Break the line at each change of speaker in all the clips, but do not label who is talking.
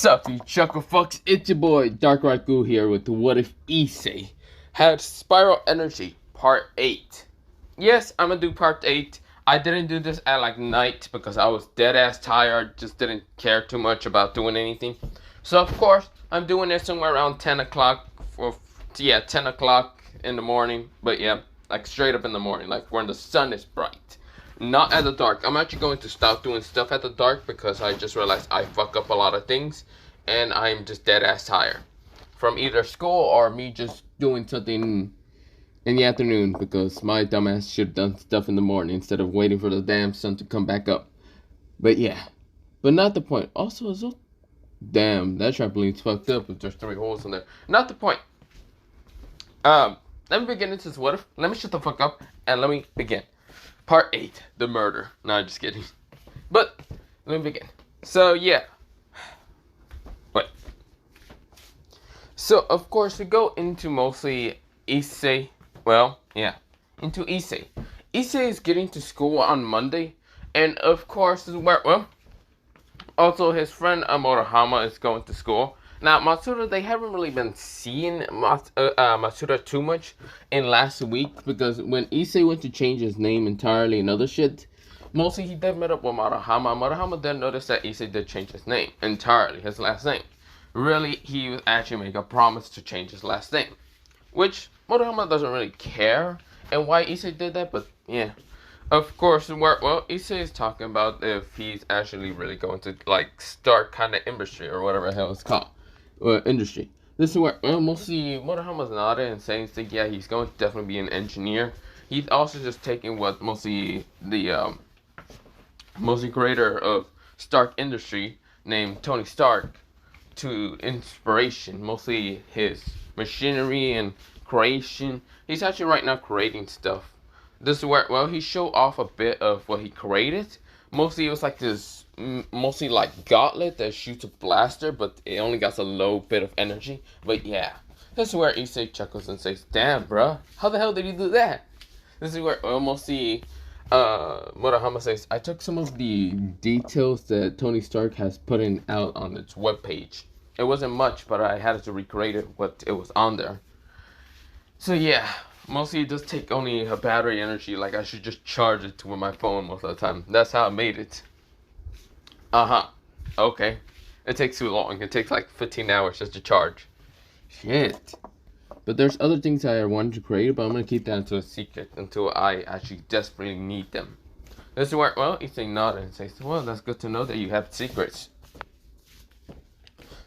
Sup, you chuckle fucks? It's your boy Dark Raku here with the What If Issei had Spiral Energy Part 8. Yes, I'm gonna do Part 8. I didn't do this at like night because I was dead ass tired, just didn't care too much about doing anything. So of course, I'm doing this somewhere around 10 o'clock, 10 o'clock in the morning. But yeah, like straight up in the morning, like when the sun is bright. Not at the dark. I'm actually going to stop doing stuff at the dark because I just realized I fuck up a lot of things and I'm just dead ass tired from either school or me just doing something in the afternoon because my dumbass should have done stuff in the morning instead of waiting for the damn sun to come back up. But yeah, but not the point. Also, damn, that trampoline's fucked up if there's 3 holes in there. Not the point. Let me begin into this what if. Let me shut the fuck up and let me begin. Part 8, the murder. No, I'm just kidding. But, let me begin. So, yeah. Wait. So, of course, we go into mostly Issei. Well, yeah. Into Issei. Issei is getting to school on Monday. And, of course, also his friend Murahama is going to school. Now, Matsuda, they haven't really been seeing Matsuda too much in last week because when Issei went to change his name entirely and other shit, mostly he did meet up with Murahama. Murahama then noticed that Issei did change his name entirely, his last name. Really, he was actually making a promise to change his last name, which Murahama doesn't really care and why Issei did that, but yeah. Of course, Issei is talking about if he's actually really going to, like, start kind of industry or whatever the hell it's called. Industry. This is where mostly Murahama's nodding and saying, yeah, he's going to definitely be an engineer. He's also just taking what mostly the creator of Stark Industry named Tony Stark to inspiration. Mostly his machinery and creation. He's actually right now creating stuff. This is where he showed off a bit of what he created. Mostly it was like this, mostly like gauntlet that shoots a blaster, but it only got a low bit of energy. But yeah, this is where Issei chuckles and says, "Damn, bruh, how the hell did you do that?" This is where mostly Murahama says, "I took some of the details that Tony Stark has put out on its webpage. It wasn't much, but I had to recreate it what it was on there. So yeah." Mostly it does take only a battery energy, like I should just charge it to my phone most of the time. That's how I made it. Okay. It takes too long. It takes like 15 hours just to charge. Shit. But there's other things I wanted to create, but I'm going to keep that into a secret until I actually desperately need them. This is where, Issei nodded and says, well, that's good to know that you have secrets.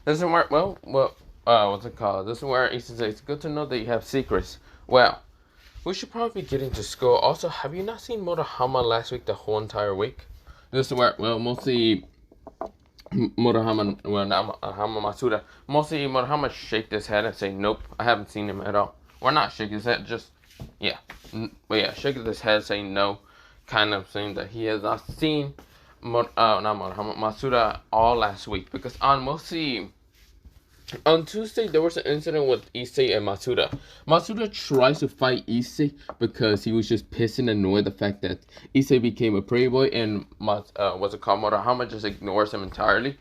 This is where, what's it called? This is where Issei says, it's good to know that you have secrets. Well, we should probably get into school. Also, have you not seen Murahama last week, the whole entire week? This is where, mostly Murahama, not Matsuda. Mostly Murahama shake his head and say, nope, I haven't seen him at all. Or not shake his head, just, yeah. But yeah, shake his head saying no, kind of saying that he has not seen Matsuda all last week. Because on Tuesday, there was an incident with Issei and Matsuda. Matsuda tries to fight Issei because he was just pissed and annoyed the fact that Issei became a prey boy and Murahama just ignores him entirely.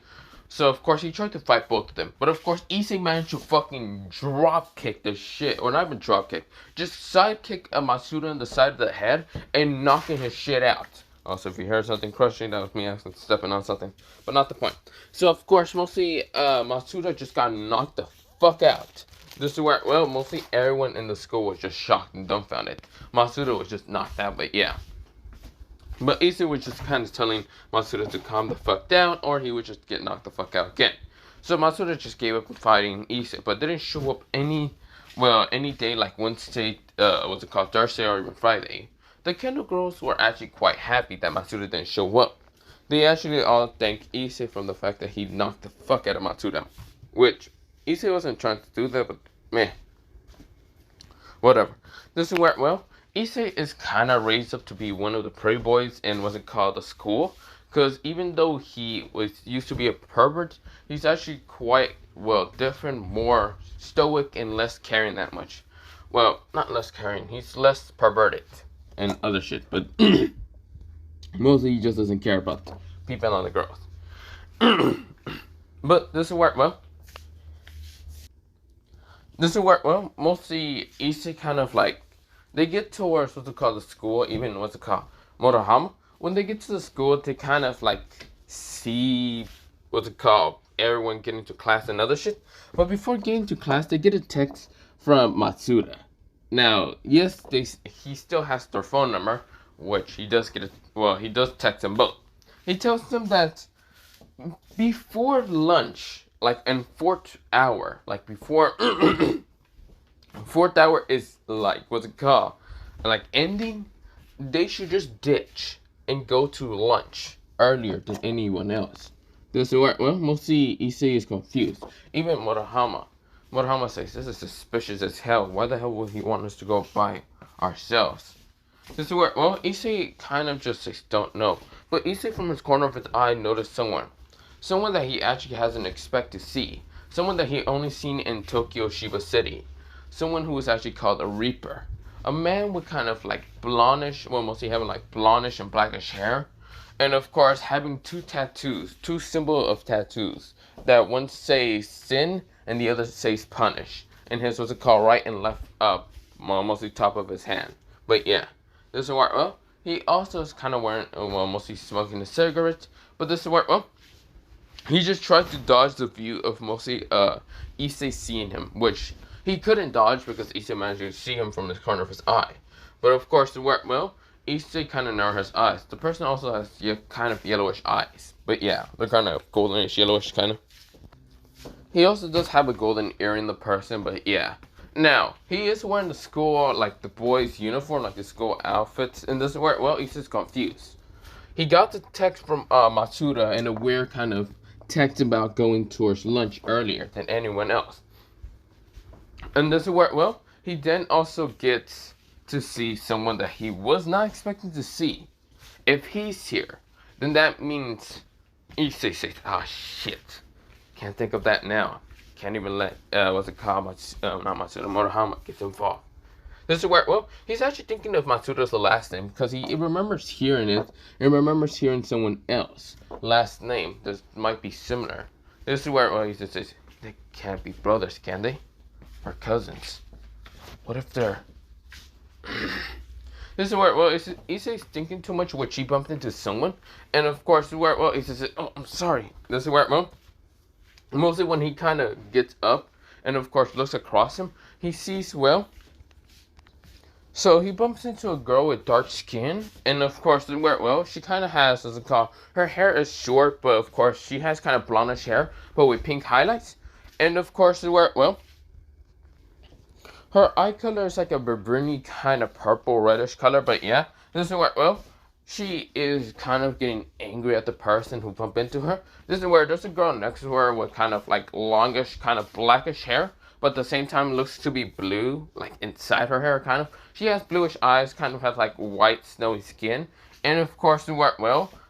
So, of course, he tried to fight both of them. But, of course, Issei managed to fucking drop kick the shit. Or not even drop kick. Just side kick Matsuda in the side of the head and knocking his shit out. Also, if you heard something crushing, that was me actually stepping on something. But not the point. So, of course, mostly Matsuda just got knocked the fuck out. This is where, mostly everyone in the school was just shocked and dumbfounded. Matsuda was just knocked out, but yeah. But Issei was just kind of telling Matsuda to calm the fuck down, or he would just get knocked the fuck out again. So Matsuda just gave up on fighting Issei, but didn't show up any day like Wednesday, Thursday or even Friday. The Kendall girls were actually quite happy that Matsuda didn't show up. They actually all thanked Issei from the fact that he knocked the fuck out of Matsuda. Which, Issei wasn't trying to do that, but meh. Whatever. This is where, Issei is kind of raised up to be one of the prey boys in the school. Because even though he used to be a pervert, he's actually quite, different, more stoic and less caring that much. Well, not less caring, he's less perverted and other shit, but mostly he just doesn't care about people on the growth. But this is where mostly Issei kind of like they get towards what's it called the school, even what's it called Morohama. When they get to the school, they kind of like see what's it called everyone getting to class and other shit. But before getting to class, they get a text from Matsuda. Now, yes, he still has their phone number, which he does get. He does text them both. He tells them that before lunch, like in fourth hour, like before fourth hour is like what's it called, like ending, they should just ditch and go to lunch earlier than anyone else. This is where mostly Issei is confused. Even Murahama says this is suspicious as hell. Why the hell would he want us to go by ourselves? This is where Issei kind of just says don't know. But Issei from his corner of his eye noticed someone that he actually hasn't expected to see. Someone that he only seen in Tokyo Shiba City. Someone who was actually called a Reaper. A man with kind of like blondish, mostly having like blondish and blackish hair. And of course having two tattoos, two symbols of tattoos. That one says sin and the other says punish. And his was called right and left up, mostly top of his hand. But yeah, this is where, he also is kind of wearing, mostly smoking a cigarette. But this is where, he just tried to dodge the view of mostly Issei seeing him, which he couldn't dodge because Issei managed to see him from the corner of his eye. But of course, Issei kind of narrowed his eyes. The person also has kind of yellowish eyes. But yeah, they're kind of goldenish, yellowish kind of. He also does have a golden earring, the person, but yeah. Now, he is wearing the school, like the boys' uniform, like the school outfits. And this is where, Issei's confused. He got the text from Matsuda in a weird kind of text about going towards lunch earlier than anyone else. And this is where, he then also gets to see someone that he was not expecting to see. If he's here, then that means Issei says, shit. Can't think of that now. Can't even let, what's it called, not Matsuda, Morohama get involved. This is where, he's actually thinking of Matsuda's last name because he remembers hearing it and remembers hearing someone else last name that might be similar. This is where, he just says, they can't be brothers, can they? Or cousins. What if they're... This is where, Issei's thinking too much, which he bumped into someone. And of course, where, Issei says, I'm sorry. This is where, mostly when he kind of gets up and of course looks across him, he sees, so he bumps into a girl with dark skin, and of course, she kind of has, as it called, her hair is short, but of course she has kind of blondish hair, but with pink highlights, and of course, her eye color is like a burgundy kind of purple reddish color, but yeah, this is where, she is kind of getting angry at the person who bumped into her. This is where there's a girl next to her with kind of like longish, kind of blackish hair, but at the same time looks to be blue, like inside her hair, kind of. She has bluish eyes, kind of has like white, snowy skin, and of course,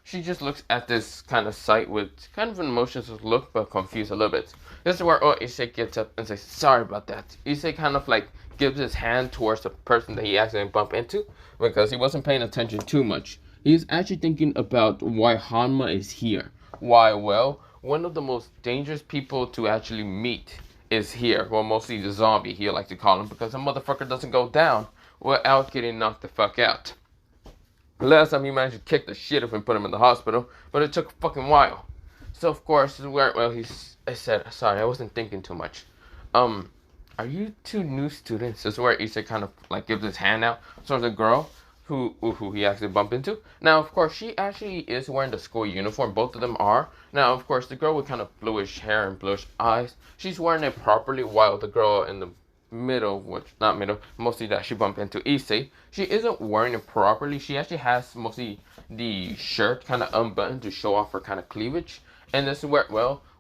she just looks at this kind of sight with kind of an emotionless look, but confused a little bit. This is where Issei gets up and says, sorry about that. Issei kind of like gives his hand towards the person that he accidentally bumped into, because he wasn't paying attention too much. He's actually thinking about why Hanma is here. Why, one of the most dangerous people to actually meet is here. Well, mostly the zombie, he like to call him, because the motherfucker doesn't go down without getting knocked the fuck out. Last time he managed to kick the shit up and put him in the hospital, but it took a fucking while. So of course, I said, sorry, I wasn't thinking too much. Are you two new students? This is where Issei kind of like gives his hand out. So the girl who he actually bumped into. Now, of course, she actually is wearing the school uniform. Both of them are. Now, of course, the girl with kind of bluish hair and bluish eyes, she's wearing it properly, while the girl in the middle, mostly that she bumped into Issei, she isn't wearing it properly. She actually has mostly the shirt kind of unbuttoned to show off her kind of cleavage. And this is where,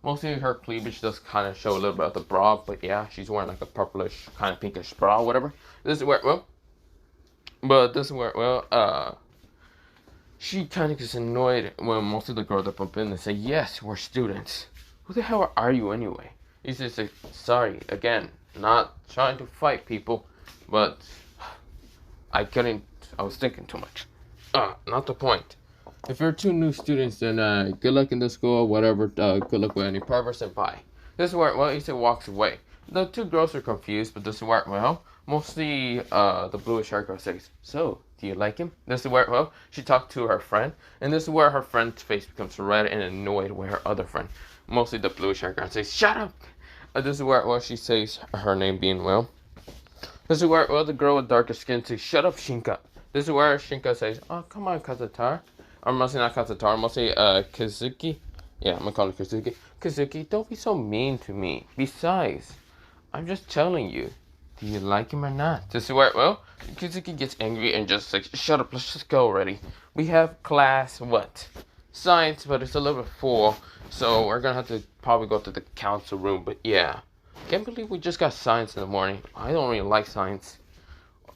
mostly her cleavage does kind of show a little bit of the bra, but yeah, she's wearing like a purplish, kind of pinkish bra, whatever. This is where, she kind of gets annoyed when most of the girls that bump in and say, yes, we're students. Who the hell are you anyway? He says, sorry, again, not trying to fight people, but I was thinking too much. Not the point. If you're two new students, then good luck in the school, whatever. Good luck with any progress, and bye. This is where, well, Issei walks away. The two girls are confused, but this is where, well, mostly the bluish hair girl says, so, do you like him? This is where, well, she talked to her friend, and this is where her friend's face becomes red and annoyed with her other friend. Mostly the bluish hair girl says, shut up! This is where, well, she says her name being, well, this is where, well, the girl with darker skin says, shut up, Shinka. This is where Shinka says, oh, come on, Kazutar. Or mostly not Kazutar, mostly, Kazuki. Yeah, I'm gonna call it Kazuki. Kazuki, don't be so mean to me. Besides, I'm just telling you. Do you like him or not? This is where, well, Kazuki gets angry and just like, shut up, let's just go already. We have class, what? Science, but it's a little bit full. So we're gonna have to probably go to the council room, but yeah. Can't believe we just got science in the morning. I don't really like science.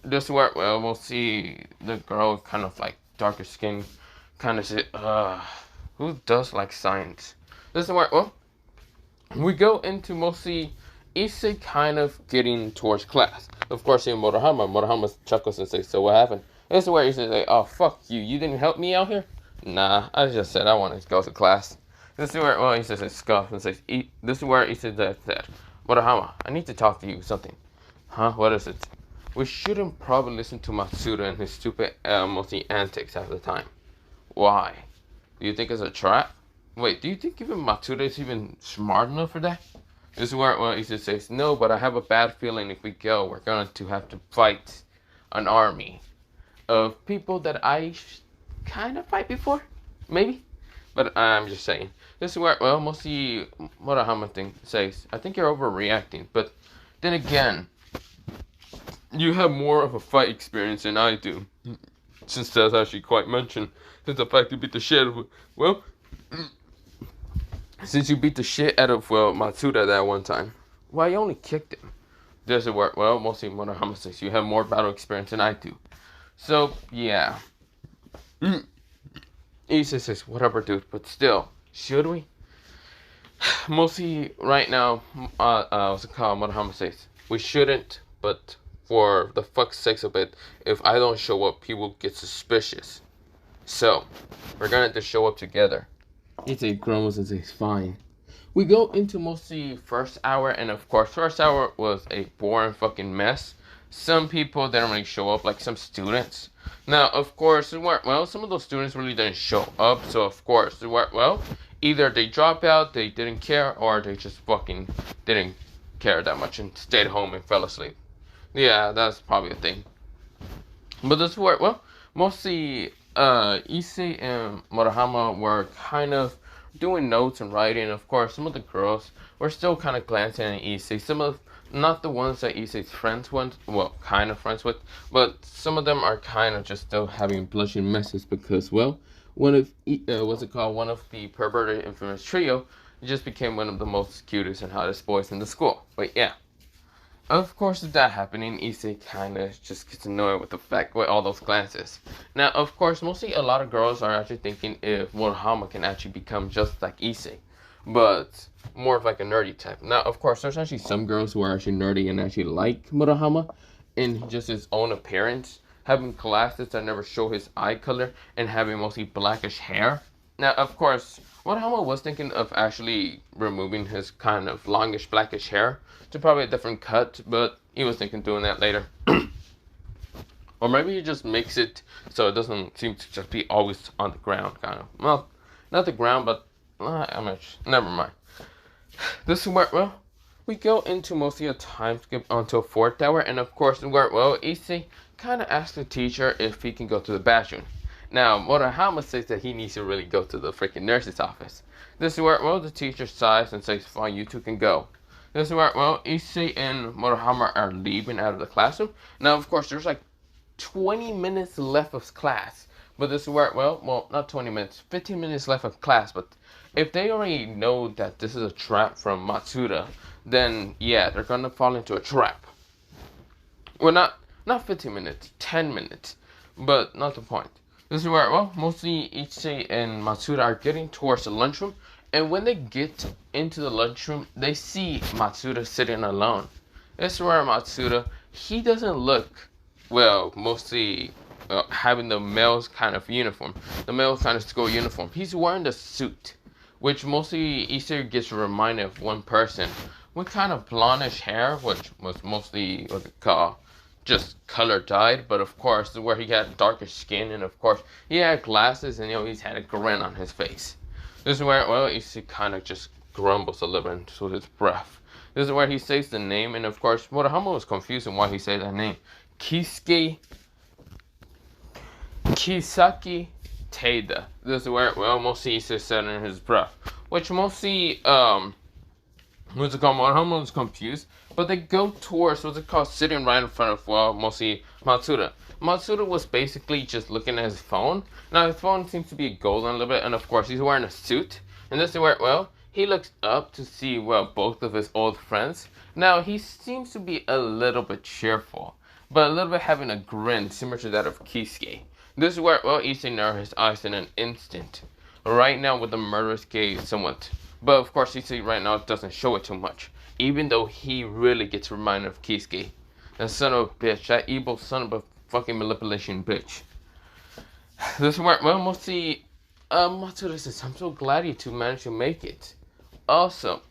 This is where, well, we'll see the girl kind of like darker skin kind of say, who does like science? This is where, well, we go into mostly Issei kind of getting towards class. Of course, in Morohama chuckles and says, so what happened? This is where Issei like, oh, fuck you. You didn't help me out here? Nah, I just said I wanted to go to class. This is where, well, Issei says, scoff and says, this is where Issei said, Morohama, I need to talk to you something. Huh? What is it? We shouldn't probably listen to Matsuda and his stupid mostly antics half the time. Why? Do you think it's a trap? Wait, do you think even Matsuda is even smart enough for that? This is where, well, Issei says, no, but I have a bad feeling if we go, we're going to have to fight an army of people that I kind of fight before, maybe? But I'm just saying. This is where, well, mostly Murahama thing says, I think you're overreacting, but then again, you have more of a fight experience than I do. Since that's actually quite mentioned, since the fact you beat the shit out of, well, since you beat the shit out of, well, Matsuda that one time, why you only kicked him? Does it work? Well, mostly Murahama says you have more battle experience than I do. So, yeah. Issei says, whatever, dude, but still, should we? Mostly, right now, what's it called? Murahama says, we shouldn't, but for the fuck's sakes of it, if I don't show up, people get suspicious. So, we're gonna have to show up together. Issei grumbles and says, fine. We go into mostly first hour, and of course, first hour was a boring fucking mess. Some people didn't really show up, like some students. Now, of course, well, some of those students really didn't show up, so of course, well, either they dropped out, they didn't care, or they just fucking didn't care that much and stayed home and fell asleep. Yeah, that's probably a thing. But this work, well, mostly Issei and Murahama were kind of doing notes and writing. Of course, some of the girls were still kind of glancing at Issei. Some of, not the ones that Issei's friends with, well, kind of friends with, but some of them are kind of just still having blushing messes because, well, one of, what's it called, one of the perverted infamous trio just became one of the most cutest and hottest boys in the school. But yeah. Of course, with that happening, Issei kind of just gets annoyed with the fact, with all those glances. Now, of course, mostly a lot of girls are actually thinking if Murahama can actually become just like Issei, but more of like a nerdy type. Now, of course, there's actually some girls who are actually nerdy and actually like Murahama in just his own appearance, having glasses that never show his eye color, and having mostly blackish hair. Now, of course, Murahama was thinking of actually removing his kind of longish blackish hair to probably a different cut, but he was thinking doing that later. Or maybe he just makes it so it doesn't seem to just be always on the ground, kind of. Well, not the ground, but never mind. This is where, well, we go into mostly a time skip until 4th hour, and of course, where, well, Issei kind of asks the teacher if he can go to the bathroom. Now, Murahama says that he needs to really go to the freaking nurse's office. This is where, well, the teacher sighs and says, fine, you two can go. This is where, well, Issei and Murahama are leaving out of the classroom. Now, of course, there's like 20 minutes left of class. But this is where, well, not 20 minutes, 15 minutes left of class. But if they already know that this is a trap from Matsuda, then, yeah, they're going to fall into a trap. Well, not 15 minutes, 10 minutes. But not the point. This is where, well, mostly Issei and Matsuda are getting towards the lunchroom. And when they get into the lunchroom, they see Matsuda sitting alone. This is where Matsuda, he doesn't look, well, mostly having the male's kind of uniform, the male's kind of school uniform. He's wearing the suit, which mostly Issei gets reminded of one person with kind of blondish hair, which was mostly what they call just color dyed, but of course where he had darker skin, and of course he had glasses, and he's had a grin on his face. This is where Issei kind of just grumbles a little bit to his breath. This is where he says the name, and of course Murahama was confused on why he said that name. Kisaki Taida. This is where mostly Issei said in his breath, which mostly what's it called? Murahama was confused, but they go towards what's it called, sitting right in front of mostly Matsuda. Matsuda was basically just looking at his phone. Now his phone seems to be golden a little bit, and of course he's wearing a suit. And this is where he looks up to see both of his old friends. Now he seems to be a little bit cheerful, but a little bit having a grin similar to that of Kisuke. This is where Issei narrowed his eyes in an instant. Right now with the murderous gaze somewhat. But of course Issei right now doesn't show it too much, even though he really gets reminded of Kisuke. That son of a bitch, that evil son of a fucking manipulation bitch. This is where mostly Matsuda says, I'm so glad you two managed to make it. Also,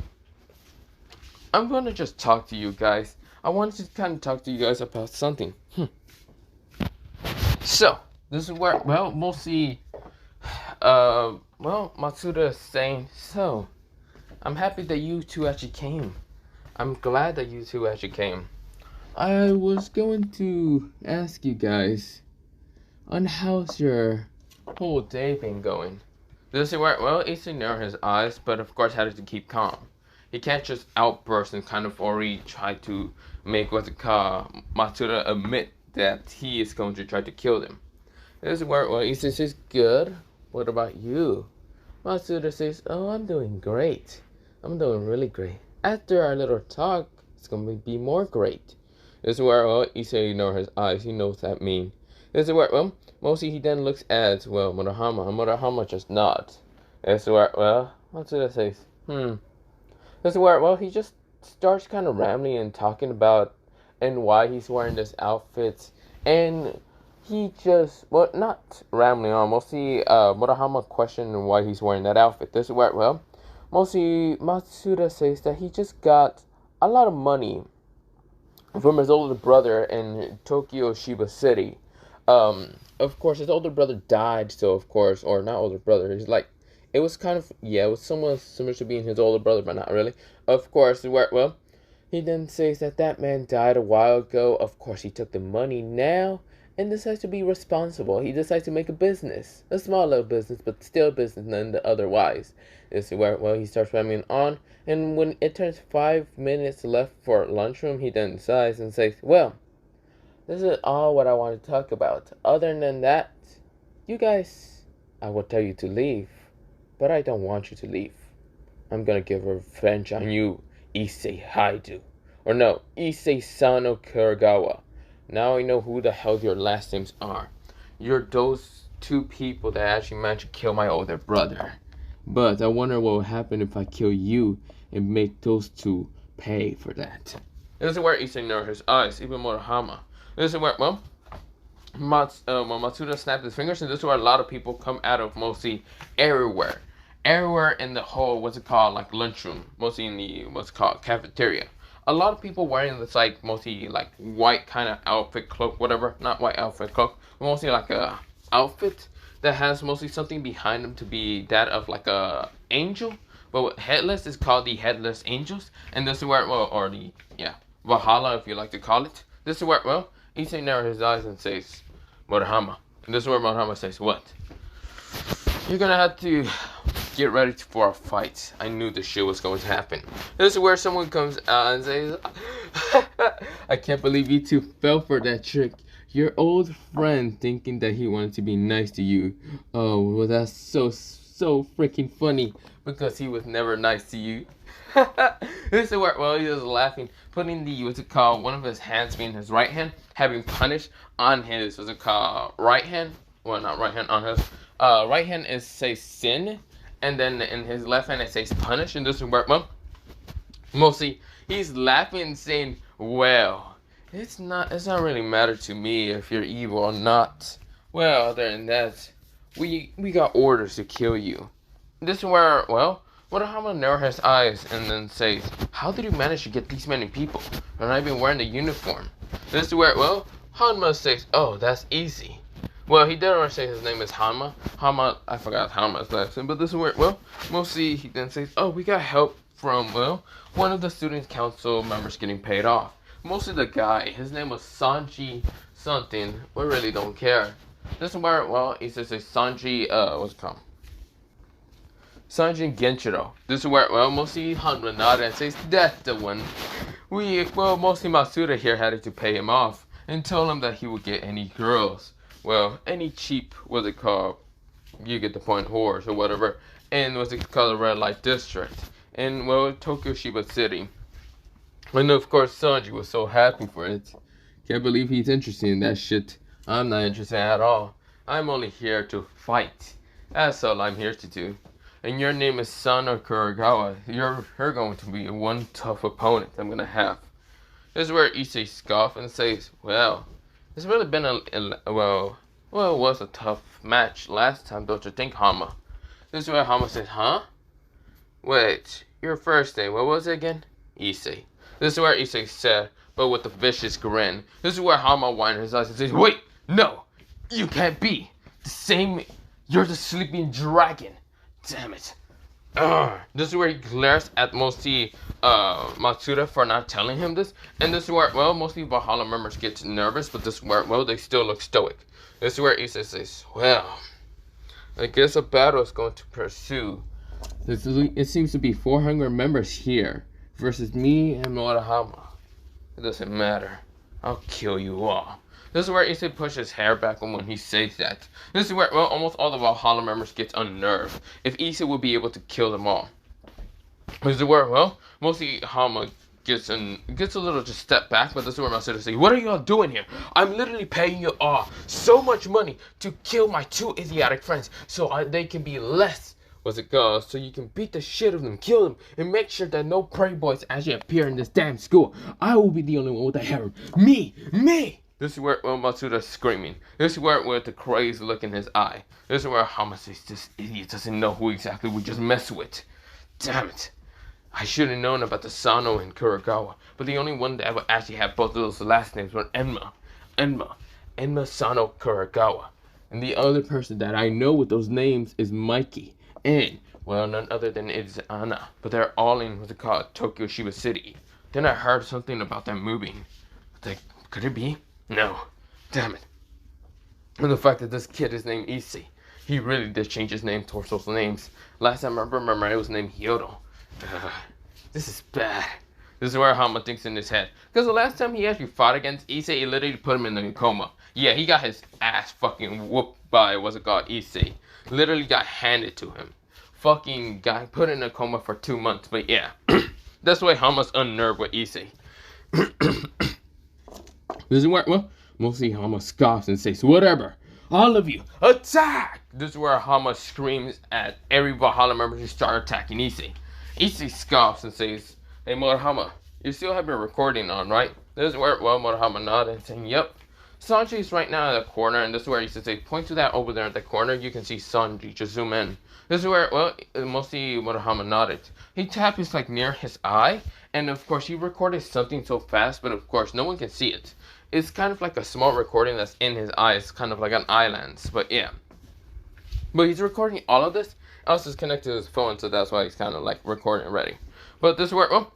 I'm gonna just talk to you guys. I wanted to kind of talk to you guys about something. So, this is where, mostly, Matsuda is saying, so, I'm happy that you two actually came. I'm glad that you two actually came. I was going to ask you guys on how's your whole day been going. This is where, Issei narrowed his eyes, but of course had to keep calm. He can't just outburst and kind of already try to make what's it called, Matsuda admit that he is going to try to kill them. This is where, Issei says, good. What about you? Matsuda says, oh, I'm doing great. I'm doing really great. After our little talk, it's going to be more great. This is where, Issei narrowed his eyes. He knows what that means. This is where, mostly he then looks at, Murahama, and Murahama just nods. This is where, Matsuda says, This is where, he just starts kind of rambling and talking about and why he's wearing this outfit. And he just, not rambling on, mostly Murahama questioned why he's wearing that outfit. This is where, mostly Matsuda says that he just got a lot of money from his older brother in Tokyo Shiba City. Of course, his older brother died, so of course, or not older brother, he's like, it was kind of, it was somewhat similar to being his older brother, but not really. Of course, he then says that man died a while ago. Of course, he took the money now and decides to be responsible. He decides to make a business, a small little business, but still a business none otherwise. This is where, he starts rambling on, and when it turns 5 minutes left for lunchroom, he then decides and says, this is all what I want to talk about. Other than that, you guys, I will tell you to leave, but I don't want you to leave. I'm gonna give revenge on you, Issei Haidu. Or no, Issei Sano Kuragawa. Now I know who the hell your last names are. You're those two people that actually managed to kill my older brother. But I wonder what will happen if I kill you and make those two pay for that. This is where Issei narrowed his eyes, even Murahama. This is where, Matsuda snapped his fingers, and this is where a lot of people come out of mostly everywhere. Everywhere in the whole, like lunchroom, mostly in the, cafeteria. A lot of people wearing this, mostly, white kind of outfit, cloak, whatever. Not white outfit, cloak, but mostly like a outfit that has mostly something behind them to be that of like a angel. But headless is called the Headless Angels. And this is where, or the, Valhalla, if you like to call it. This is where, Issei narrowed his eyes and says, Murahama. And this is where Murahama says, what? You're gonna have to get ready for a fight. I knew this shit was going to happen. This is where someone comes out and says, I can't believe you two fell for that trick. Your old friend thinking that he wanted to be nice to you. Oh, well, that's so freaking funny because he was never nice to you. This is where, he was laughing, putting the, one of his hands being his right hand, having punished on his, right hand. Well, not right hand, on his, right hand is, says sin, and then in his left hand it says punish, and this is where, mostly, he's laughing and saying, well, it's not really matter to me if you're evil or not. Well, other than that, we got orders to kill you. This is where, well, Murahama narrows his eyes and then says, how did you manage to get these many people? And I've been wearing the uniform. This is where, well, Hanma says, oh, that's easy. Well, he didn't say his name is Hanma. Hanma, I forgot Hanma's last name, but this is where, well, mostly he then says, oh, we got help from, well, one of the student council members getting paid off. Mostly the guy, his name was Sanji something, we really don't care. This is where, well, he says Sanji, what's it called? Sanji Genshiro. This is where, well, mostly Hanma nodded and says, that's the one. Mostly Matsuda here had to pay him off and told him that he would get any girls. Well, any cheap, what's it called? You get the point, whores or whatever. And what's it called, the red light district. And, well, Tokyo Shiba City. And of course, Sanji was so happy for it. Can't believe he's interested in that shit. I'm not interested at all. I'm only here to fight. That's all I'm here to do. And your name is Sano Kuragawa. You're going to be one tough opponent I'm gonna have. This is where Issei scoffs and says, well, it's really been it was a tough match last time, don't you think, Hama? This is where Hama says, huh? Wait, your first name, what was it again? Issei. This is where Issei said, but with a vicious grin. This is where Hama winds his eyes and says, wait, no, you can't be. The same, you're the sleeping dragon. Damn it. This is where he glares at mostly Matsuda for not telling him this. And this is where, well, mostly Valhalla members get nervous, but this is where, well, they still look stoic. This is where Issei says, well, I guess a battle is going to pursue. It seems to be 400 members here versus me and Murahama. It doesn't matter. I'll kill you all. This is where Issei pushes his hair back when he says that. This is where, well, almost all the Valhalla members get unnerved if Issei will be able to kill them all. This is where, well, mostly Hama gets a little just step back, but this is where Matsuda says, what are you all doing here? I'm literally paying you all so much money to kill my two idiotic friends so they can be less, what's it called, so you can beat the shit out of them, kill them, and make sure that no prey boys actually appear in this damn school. I will be the only one with the harem. Me! This is where, well, Matsuda's screaming. This is where, with the crazy look in his eye. This is where Hama says, this idiot doesn't know who exactly we just messed with. Damn it. I should have known about the Sano and Kuragawa, but the only one that would actually have both of those last names were Enma Sano Kuragawa. And the other person that I know with those names is Mikey. And, well, none other than it's Anna. But they're all in what's it called, Tokyo Shiba City. Then I heard something about them moving. Like, could it be? No. Damn it. And the fact that this kid is named Issei. He really did change his name towards those names. Last time I remember, it was named Hyodo. This is bad. This is where Hama thinks in his head. Because the last time he actually fought against Issei, he literally put him in a coma. Yeah, he got his ass fucking whooped by, what's it called, Issei. Literally got handed to him. Fucking got put in a coma for 2 months. But yeah, that's why Hama's unnerved with Issei. This is where, well, mostly Hama scoffs and says, whatever, all of you, attack! This is where Hama screams at every Valhalla member to start attacking Issei. Issei scoffs and says, hey, Murahama, you still have been recording on, right? This is where, well, Murahama nodded and saying, yep. Sanji is right now in the corner, and this is where he says, hey, point to that over there at the corner, you can see Sanji, just zoom in. This is where, well, mostly Murahama nodded. He tapped his, like, near his eye, and of course he recorded something so fast, but of course no one can see it. It's kind of like a small recording that's in his eyes, kind of like an eye lens, but yeah. But he's recording all of this, else is connected to his phone, so that's why he's kind of like recording already. But this is where, well,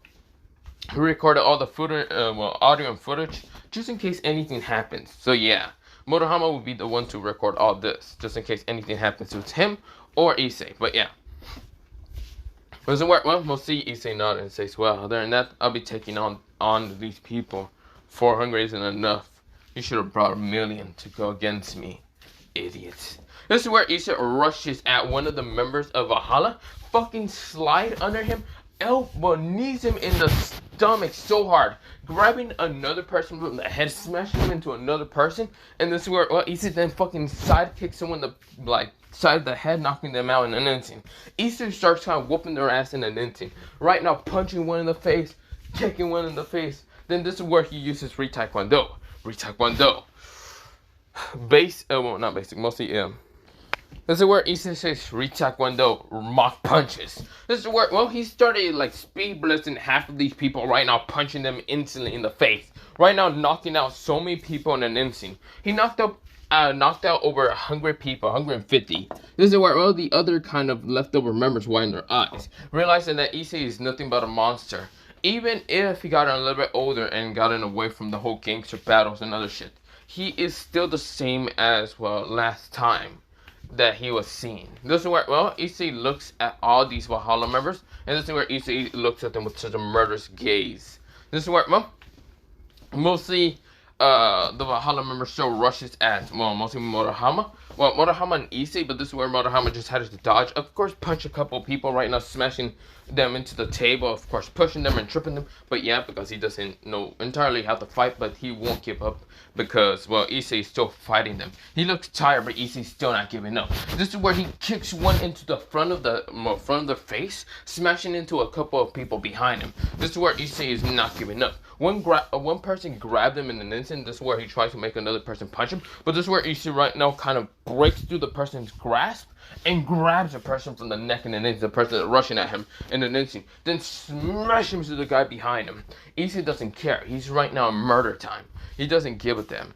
he recorded all the footage, audio and footage, just in case anything happens. So yeah, Murahama will be the one to record all this, just in case anything happens to him or Issei, but yeah. Doesn't work well, we'll see Issei nod and says, well, other than that, I'll be taking on these people. 400 isn't enough. You should have brought 1,000,000 to go against me. Idiots. This is where Issei rushes at one of the members of Valhalla, fucking slide under him, elbow knees him in the stomach so hard, grabbing another person from the head, smashing him into another person, and this is where, well, Issei then fucking side kicks someone the, like, side of the head, knocking them out in an instant. Issei starts kind of whooping their ass in an instant. Right now, punching one in the face, kicking one in the face. Then this is where he uses Re-Taekwondo. Re-Taekwondo. well, not basic, mostly this is where Issei says reach taekwondo mock punches. This is where, well, he started like speed blitzing half of these people right now, punching them instantly in the face. Right now, knocking out so many people in an instant. He knocked out over 100 people, 150. This is where all the other kind of leftover members widened their eyes, realizing that Issei is nothing but a monster. Even if he got a little bit older and gotten away from the whole gangster battles and other shit, he is still the same as, well, last time that he was seen. This is where, well, Issei looks at all these Valhalla members, and this is where Issei looks at them with such a murderous gaze. This is where, well, mostly the Valhalla member still rushes at, well, mostly Murahama. Well, Murahama and Issei, but this is where Murahama just had to dodge. Of course, punch a couple people right now, smashing them into the table. Of course, pushing them and tripping them. But yeah, because he doesn't know entirely how to fight, but he won't give up because, well, Issei is still fighting them. He looks tired, but Issei's still not giving up. This is where he kicks one into the front of the face, smashing into a couple of people behind him. This is where Issei is not giving up. One person grabbed him in an instant. This is where he tries to make another person punch him. But this is where Issei right now kind of breaks through the person's grasp and grabs the person from the neck in an instant, the person rushing at him in an instant, then smash him to the guy behind him. Issei doesn't care. He's right now in murder time. He doesn't give a damn.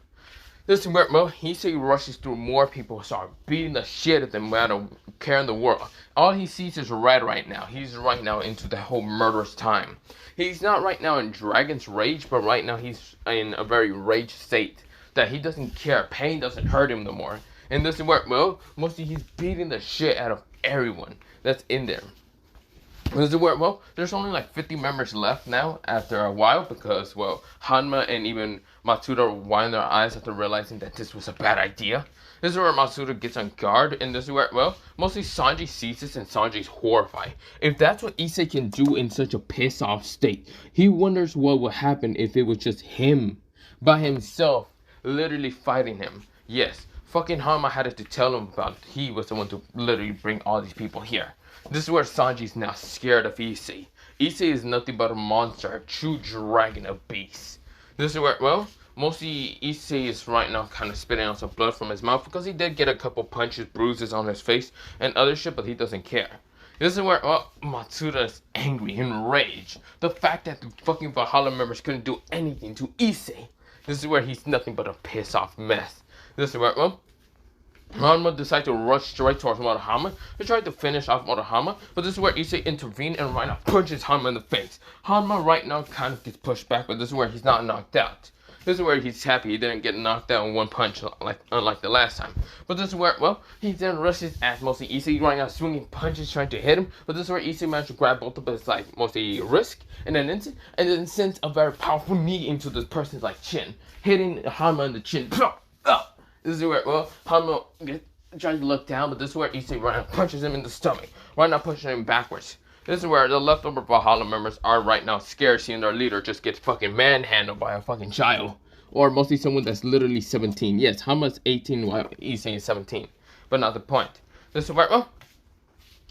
This is where, well, Issei rushes through more people, start beating the shit at them without care in the world. All he sees is red right now. He's right now into the whole murderous time. He's not right now in Dragon's Rage, but right now he's in a very rage state that he doesn't care. Pain doesn't hurt him no more. And this is where, well, mostly he's beating the shit out of everyone that's in there. This is where, well, there's only like 50 members left now after a while because, well, Hanma and even Matsuda wind their eyes after realizing that this was a bad idea. This is where Matsuda gets on guard, and this is where, well, mostly Sanji sees this and Sanji's horrified. If that's what Issei can do in such a piss-off state, he wonders what would happen if it was just him, by himself, literally fighting him. Yes, fucking Hanma had to tell him about it. He was the one to literally bring all these people here. This is where Sanji's now scared of Issei. Issei is nothing but a monster, a true dragon, a beast. This is where, well, mostly Issei is right now kind of spitting out some blood from his mouth because he did get a couple punches, bruises on his face and other shit, but he doesn't care. This is where, well, Matsuda is angry, enraged. The fact that the fucking Valhalla members couldn't do anything to Issei. This is where he's nothing but a piss-off mess. This is where, well, Hanma decides to rush straight towards Murahama to try to finish off Murahama, but this is where Issei intervenes and right now punches Hanma in the face. Hanma right now kind of gets pushed back, but this is where he's not knocked out. This is where he's happy he didn't get knocked out in one punch unlike the last time. But this is where, well, he then rushes at mostly Issei right now, swinging punches trying to hit him, but this is where Issei managed to grab both of his like mostly wrist in an instant and then sends a very powerful knee into this person's like chin, hitting Hanma in the chin. This is where, well, Hanma tries to look down, but this is where Issei right now punches him in the stomach, right now pushing him backwards. This is where the leftover Valhalla members are right now scared seeing their leader just get fucking manhandled by a fucking child. Or mostly someone that's literally 17. Yes, Hanma's 18 while Issei is 17. But not the point. This is where, well,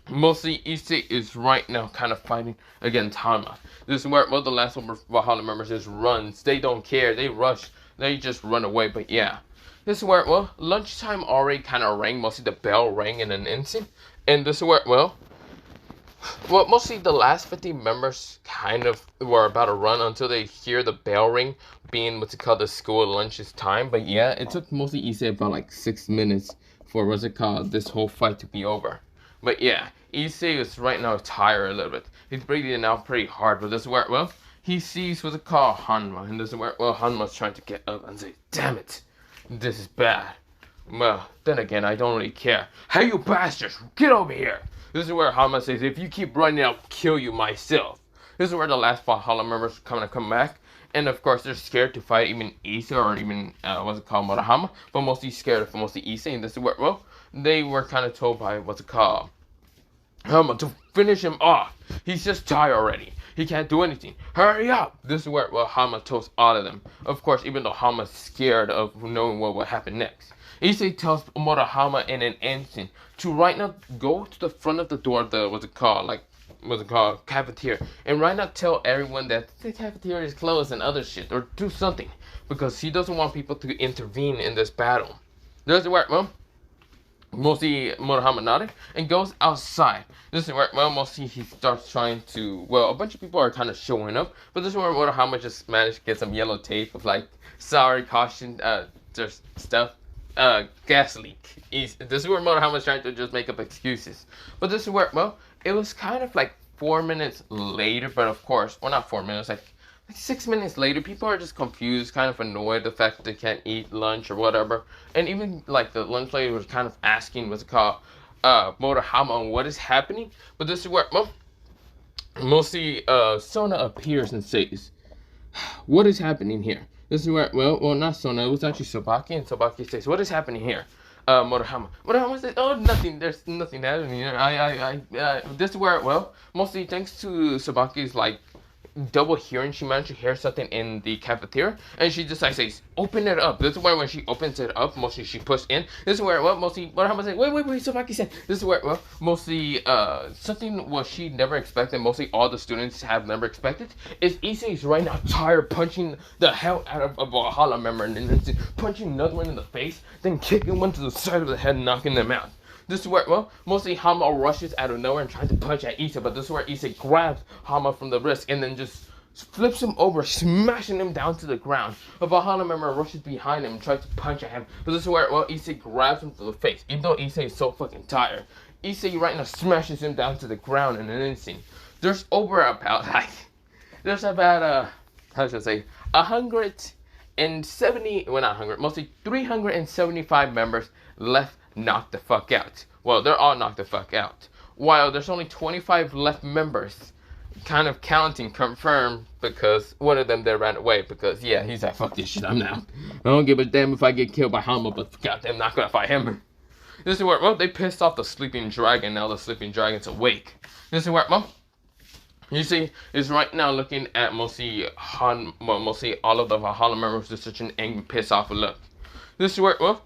mostly Issei is right now kind of fighting against Hanma. This is where, well, the last Valhalla members just runs. They don't care. They rush. They just run away. But yeah. This is where, well, lunchtime already kind of rang. Mostly the bell rang in an instant. And this is where, well, mostly the last 50 members kind of were about to run until they hear the bell ring being what's called the school lunch's time. But yeah, it took mostly Issei about like 6 minutes for what's it called this whole fight to be over. But yeah, Issei is right now tired a little bit. He's breathing out pretty hard, but this is where, well, he sees what's it called Hanma. And this is where, well, Hanma's trying to get up and say, damn it, this is bad. Well, then again, I don't really care. Hey, you bastards, get over here. This is where Hanma says, if you keep running, I'll kill you myself. This is where the last Valhalla members come back. And of course, they're scared to fight even Issei or even, what's it called, Murahama. But mostly scared of mostly Issei. And this is where, well, they were kind of told by, what's it called, Hanma to finish him off. He's just tired already. He can't do anything. Hurry up! This is where, well, Hanma tells all of them. Of course, even though Hanma's scared of knowing what will happen next. Issei tells Murahama in an instant to right now go to the front of the door of the, what's it called, like, what's it called, cafeteria, and right now tell everyone that the cafeteria is closed and other shit, or do something, because he doesn't want people to intervene in this battle. There's where, well, mostly Muhammad and goes outside. This is where, well, mostly he starts trying to, well, a bunch of people are kind of showing up, but this is where Muhammad just managed to get some yellow tape of like, sorry, caution, just stuff, gas leak. This is where Muhammad's trying to just make up excuses. But this is where, well, it was kind of like 4 minutes later, but of course, well, not 4 minutes, like 6 minutes later, people are just confused, kind of annoyed the fact that they can't eat lunch or whatever. And even like the lunch lady was kind of asking what's it called, Motorhama on what is happening. But this is where, well, mostly Sona appears and says, what is happening here? This is where, well, not Sona, it was actually Sobaki, and Sobaki says, what is happening here? Motorhama says, oh, nothing, there's nothing happening here. This is where, well, mostly thanks to Sobaki's like double hearing, she managed to hear something in the cafeteria, and she just like says, open it up. This is where when she opens it up, mostly she pushed in. This is where, well, mostly what I'm saying, wait, Sobaki said, this is where, well, mostly something what she never expected, mostly all the students have never expected, is Issei is right now tired punching the hell out of a Valhalla member, and then punching another one in the face, then kicking one to the side of the head, knocking them out. This is where, well, mostly Hama rushes out of nowhere and tries to punch at Issei, but this is where Issei grabs Hama from the wrist and then just flips him over, smashing him down to the ground. A Valhalla member rushes behind him and tries to punch at him, but this is where, well, Issei grabs him to the face. Even though Issei is so fucking tired, Issei right now smashes him down to the ground in an instant. There's about, how should I say, 170, well, not 100, mostly 375 members left knocked the fuck out. Well, they're all knocked the fuck out. While there's only 25 left members, kind of counting confirmed, because one of them there ran away, because yeah, he's like, fuck this shit, I'm out. I don't give a damn if I get killed by Hama, but goddamn, not gonna fight him. This is where, well, they pissed off the sleeping dragon, now the sleeping dragon's awake. This is where, well, you see, is right now looking at mostly all of the Valhalla members with such an angry, pissed off look. This is where, well,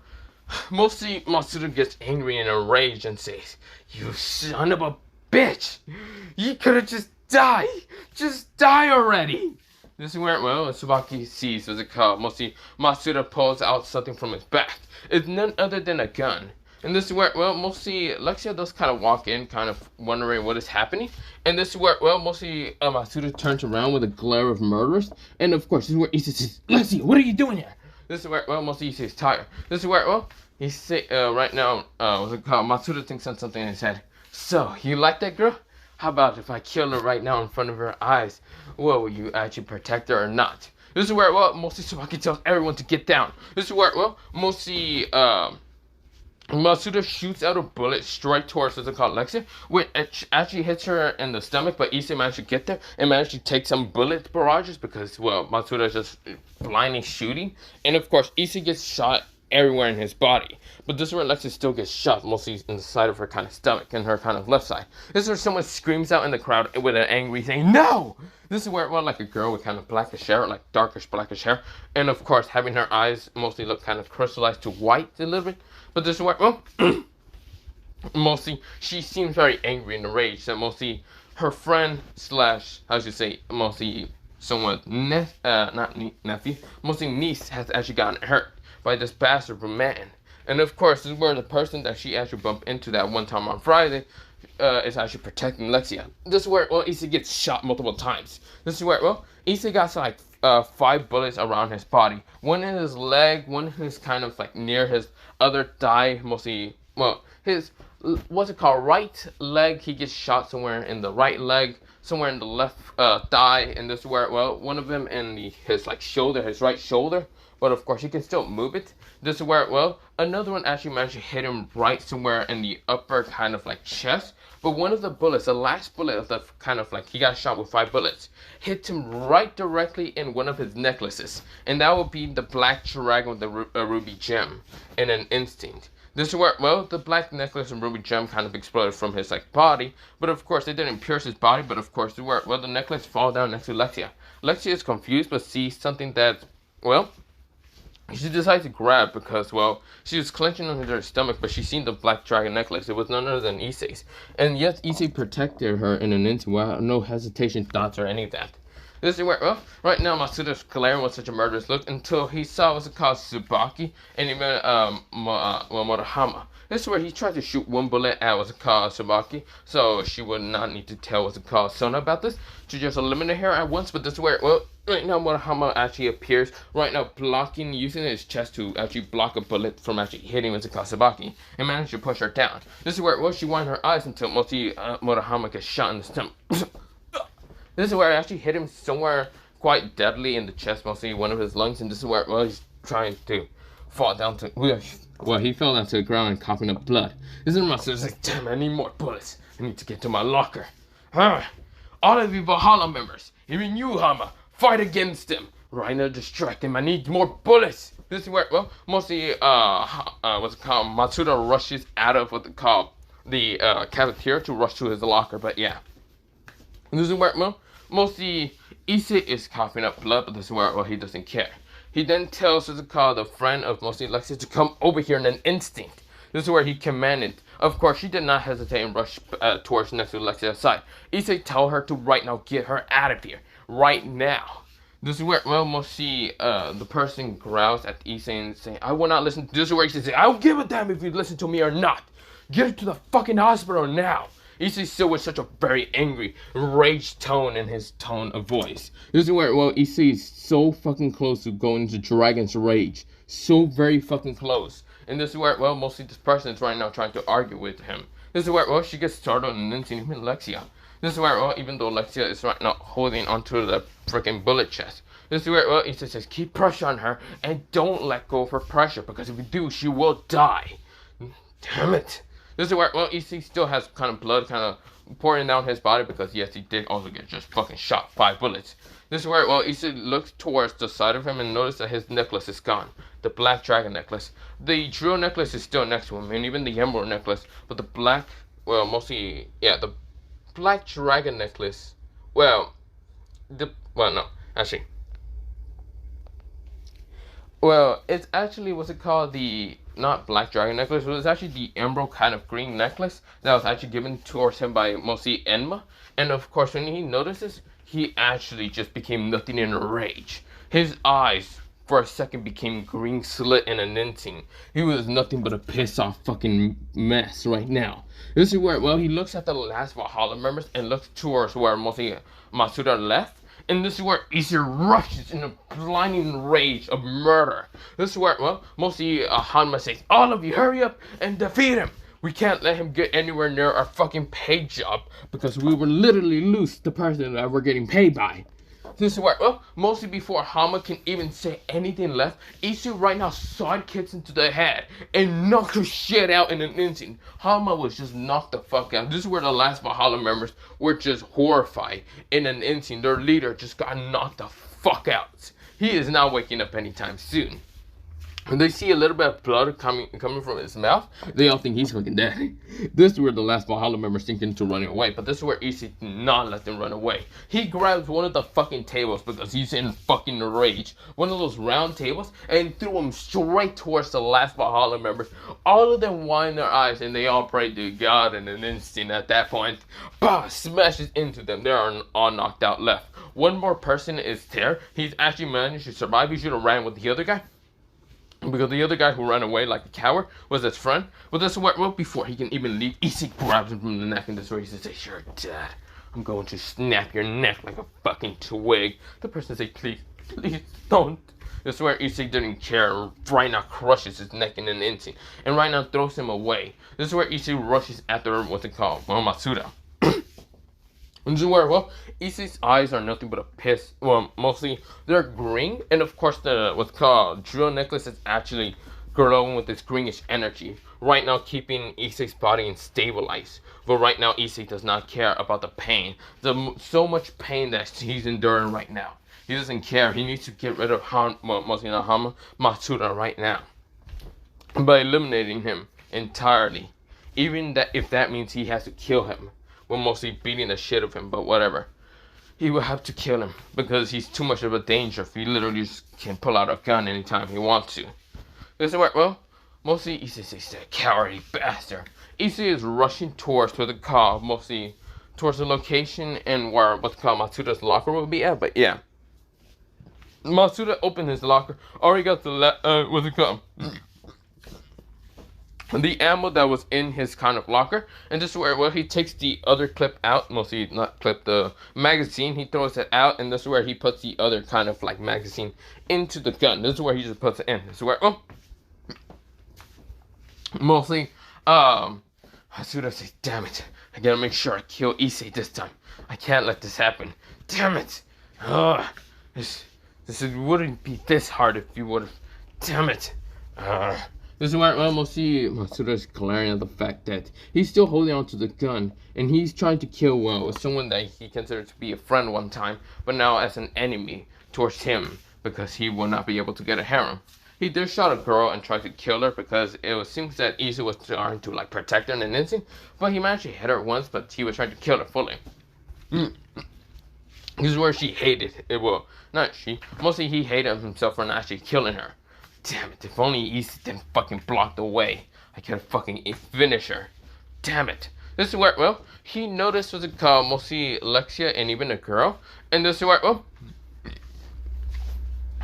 mostly Matsuda gets angry and enraged and says, you son of a bitch! You could've just died! Just die already! This is where, well, Tsubaki sees what's it called. Mostly Matsuda pulls out something from his back. It's none other than a gun. And this is where, well, mostly Lexia does kind of walk in, kind of wondering what is happening. And this is where, well, mostly Matsuda turns around with a glare of murderers. And of course, this is where Issei says, Lexia, what are you doing here? This is where, well, mostly Issei is tired. This is where, well, he say, right now, what's it called? Matsuda thinks on something and said, so, you like that girl? How about if I kill her right now in front of her eyes? Well, will you actually protect her or not? This is where, well, mostly Tsubaki tells everyone to get down. This is where, well, mostly, Matsuda shoots out a bullet straight towards what's it called, Lexia, which actually hits her in the stomach, but Issei managed to get there and managed to take some bullet barrages because, well, Matsuda is just blindly shooting. And of course, Issei gets shot everywhere in his body. But this is where Lexia still gets shot, mostly in the side of her kind of stomach and her kind of left side. This is where someone screams out in the crowd with an angry saying, no! This is where, well, like a girl with kind of blackish hair, like darkish blackish hair. And of course, having her eyes mostly look kind of crystallized to white a little bit. But this is where, well, mostly she seems very angry and enraged. That mostly her friend slash, how should I say, mostly someone's nephew, mostly niece has actually gotten hurt by this bastard man. And of course, this is where the person that she actually bumped into that one time on Friday is actually protecting Lexia. This is where, well, Issei gets shot multiple times. This is where, well, Issei got like 5 bullets around his body. One in his leg, one in his kind of like near his other thigh, mostly, well, his, what's it called, right leg, he gets shot somewhere in the right leg, somewhere in the left thigh, and this is where, well, one of them in his like shoulder, his right shoulder, but of course he can still move it. This is where, well, another one actually managed to hit him right somewhere in the upper kind of like chest. But one of the bullets, the last bullet of the kind of like, he got shot with 5 bullets, hit him right directly in one of his necklaces. And that would be the black dragon with the ruby gem in an instant. This is where, well, the black necklace and ruby gem kind of exploded from his like body. But of course, they didn't pierce his body. But of course, where, well, the necklace fall down next to Lexia. Lexia is confused but sees something that, well, She decides to grab because, well, she was clenching under her stomach, but she seen the black dragon necklace. It was none other than Issei's. And yet, Issei protected her in an instant without no hesitation, thoughts, or any of that. This is where, well, right now, Masuda's glaring with such a murderous look until he saw what's called Tsubaki and even, Murahama. This is where he tried to shoot one bullet at what's called Tsubaki, so she would not need to tell what's called Sona about this to just eliminate her at once. But this is where, well, right now, Murahama actually appears right now, blocking, using his chest to actually block a bullet from actually hitting what's called Tsubaki and managed to push her down. This is where, well, she widened her eyes until mostly Murahama gets shot in the stomach. This is where I actually hit him somewhere quite deadly in the chest, mostly one of his lungs, and this is where, well, he's trying to fall down to, well, he fell down to the ground and coughing up blood. This is my sister's like, damn, I need more bullets. I need to get to my locker. All of you Valhalla members, even you, Hama, fight against him. Right now, distract him. I need more bullets. This is where, well, mostly, what's it called, Matsuda rushes out of what they call the cafeteria to rush to his locker, but yeah. And this is where, well, mostly Issei is coughing up blood, but this is where, well, he doesn't care. He then tells Suzuka, the friend of mostly Lexia, to come over here in an instinct. This is where he commanded. Of course, she did not hesitate and rush towards next to Lexia's side. Issei tell her to right now get her out of here. Right now. This is where, well, mostly the person growls at Issei and saying, I will not listen. This is where he says, I don't give a damn if you listen to me or not. Get her to the fucking hospital now. Issei still with such a very angry, rage tone in his tone of voice. This is where, well, Issei is so fucking close to going into Dragon's Rage. So very fucking close. And this is where, well, mostly this person is right now trying to argue with him. This is where, well, she gets startled and then seeing even Lexia. This is where, well, even though Lexia is right now holding onto the freaking bullet chest. This is where, well, Issei says, keep pressure on her and don't let go of her pressure, because if you do, she will die. Damn it. This is where, well, Issei still has kind of blood kind of pouring down his body because, yes, he did also get just fucking shot 5 bullets. This is where, well, Issei looks towards the side of him and notices that his necklace is gone. The black dragon necklace. The drill necklace is still next to him, and even the emerald necklace. But the black, well, mostly, yeah, the black dragon necklace, well, no, actually. Well, it's actually, what's it called, the not black dragon necklace, but it's actually the emerald kind of green necklace that was actually given towards him by mostly Enma. And of course, when he notices, he actually just became nothing in a rage. His eyes, for a second, became green slit in an instant. He was nothing but a piss off fucking mess right now. This is where, well, he looks at the last Valhalla members and looks towards where mostly Matsuda left. And this is where Issei rushes in a blinding rage of murder. This is where, well, mostly Hanma says, all of you hurry up and defeat him. We can't let him get anywhere near our fucking pay job because we will literally lose the person that we're getting paid by. This is where, well, mostly before Hama can even say anything left, Issei right now sidekicks into the head and knocks her shit out in an instant. Hama was just knocked the fuck out. This is where the last Valhalla members were just horrified in an instant. Their leader just got knocked the fuck out. He is not waking up anytime soon. When they see a little bit of blood coming from his mouth, they all think he's fucking dead. This is where the last Valhalla members thinking to running away, but this is where Issei did not let them run away. He grabs one of the fucking tables because he's in fucking rage. One of those round tables, and threw them straight towards the last Valhalla members. All of them wind their eyes and they all pray to God in an instant. At that point, bah, smashes into them. They are all knocked out left. One more person is there. He's actually managed to survive. He should have ran with the other guy, because the other guy who ran away like a coward was his friend. But that's what, well, before he can even leave, Issei grabs him from the neck and this way he says, you're dead. I'm going to snap your neck like a fucking twig. The person says, please don't. This is where Issei didn't care. Right now crushes his neck in an instant. And right now throws him away. This is where Issei rushes after, what's it called? Well, Matsuda. And this is where, well, Issei's eyes are nothing but a piss. Well, mostly they're green, and of course the what's called drill necklace is actually glowing with this greenish energy. Right now, keeping Issei's body stabilized. But right now, Issei does not care about the pain. So much pain that he's enduring right now. He doesn't care. He needs to get rid of mostly Hama Matsuda right now by eliminating him entirely. Even that, if that means he has to kill him. We're mostly beating the shit of him, but whatever. he will have to kill him because he's too much of a danger if he literally just can pull out a gun anytime he wants to. This is where, well, mostly Issei is a cowardly bastard. Issei is rushing towards where the car, mostly towards the location and where what's called Matsuda's locker will be at, but yeah. Matsuda opened his locker, already got the, what's it called? The ammo that was in his kind of locker, and this is where, well, he takes the other clip out, mostly not clip, the magazine, he throws it out, and this is where he puts the other kind of like magazine into the gun. This is where he just puts it in. This is where, oh, mostly, Matsuda says, damn it, I gotta make sure I kill Issei this time. I can't let this happen. Damn it. This wouldn't be this hard if you would've, damn it. This is where, well, Matsuda is glaring at the fact that he's still holding on to the gun, and he's trying to kill, well, someone that he considered to be a friend one time, but now as an enemy towards him, because he will not be able to get a harem. He did shot a girl and tried to kill her because it seems that Issei was trying to like protect her in an instant, but he managed to hit her once, but he was trying to kill her fully. This is where she hated it. Well, not she. Mostly he hated himself for not actually killing her. Damn it, if only Issei didn't fucking block the way, I could have fucking finished her. Damn it. This is where, well, he noticed what's it called, mostly Lexia and even a girl. And this is where, well,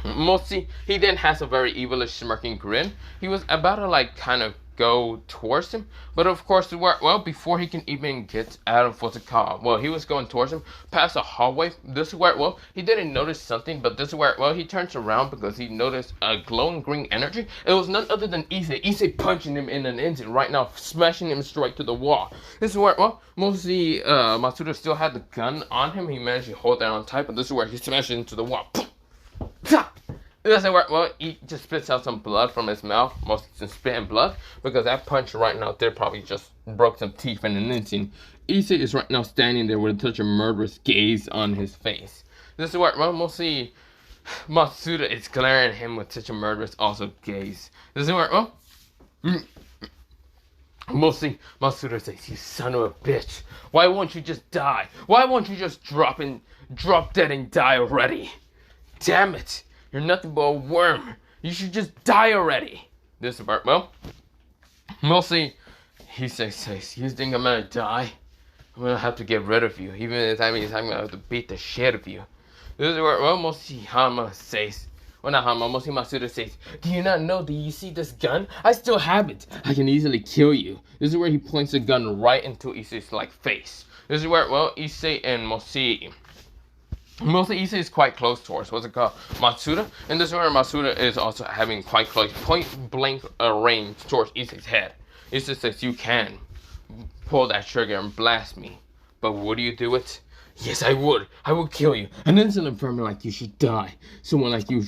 mostly he then has a very evilish smirking grin. He was about to like kind of go towards him, but of course, well, before he can even get out of what's it called, well, he was going towards him past a hallway. This is where, well, he didn't notice something, but this is where, well, he turns around because he noticed a glowing green energy. It was none other than Issei punching him in an instant right now, smashing him straight to the wall. This is where, well, mostly Matsuda still had the gun on him. He managed to hold that on tight, but this is where he smashed it into the wall. That's where, well, he just spits out some blood from his mouth, mostly some spit and blood, because that punch right now there probably just broke some teeth in an instant. Issei is right now standing there with a touch of murderous gaze on his face. This is where, well, mostly Matsuda is glaring at him with such a murderous also gaze. This is where, well, mostly Matsuda says, you son of a bitch, why won't you just die? Why won't you just drop dead and die already? Damn it. You're nothing but a worm. You should just die already. This part, well, mostly, he says, you think I'm gonna die? I'm gonna have to get rid of you. Even if that means I'm gonna have to beat the shit out of you. This is where, well, mostly Hama says, well, not Hama, mostly Matsuda says, do you not know, do you see this gun? I still have it. I can easily kill you. This is where he points the gun right into Issei's, like, face. This is where, well, Issei and Mostly Issei is quite close towards what's it called, Matsuda, and this is where Matsuda is also having quite close point blank range towards Issei's head. Issei says, you can pull that trigger and blast me, but would you do it? Yes, I would. I would kill you. An insolent vermin like you should die. Someone like you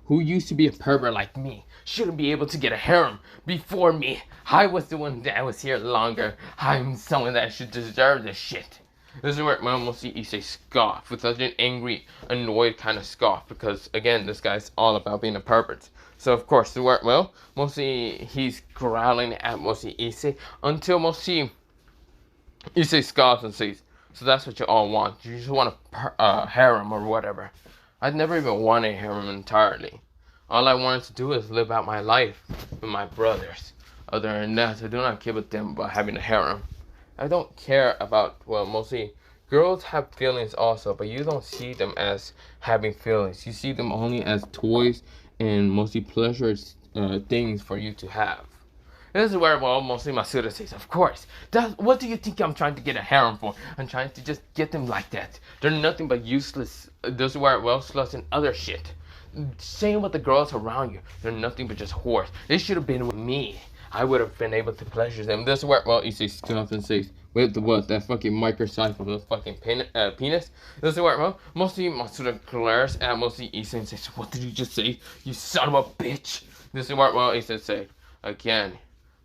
who used to be a pervert like me shouldn't be able to get a harem before me. I was the one that was here longer. I'm someone that should deserve this shit. This is where mostly Issei scoff with such an angry, annoyed kind of scoff because, again, this guy's all about being a pervert. So, of course, well, mostly he's growling at mostly Issei until mostly Issei scoffs and says, so that's what you all want. You just want a harem or whatever. I'd never even want a harem entirely. All I wanted to do is live out my life with my brothers. Other than that, I do not give a damn about having a harem. I don't care about, well, mostly girls have feelings also, but you don't see them as having feelings. You see them only as toys and mostly pleasures, things for you to have. This is where, well, mostly Matsuda says, of course. What do you think I'm trying to get a harem for? I'm trying to just get them like that. They're nothing but useless. This is where, well, sluts and other shit. Same with the girls around you. They're nothing but just whores. They should have been with me. I would have been able to pleasure them. This is where, well, Issei scoffs and says, wait, what? That fucking microsite of the fucking penis? This is where, well, mostly Matsuda glares at mostly Issei and says, what did you just say? You son of a bitch. This is where, well, Issei says, again,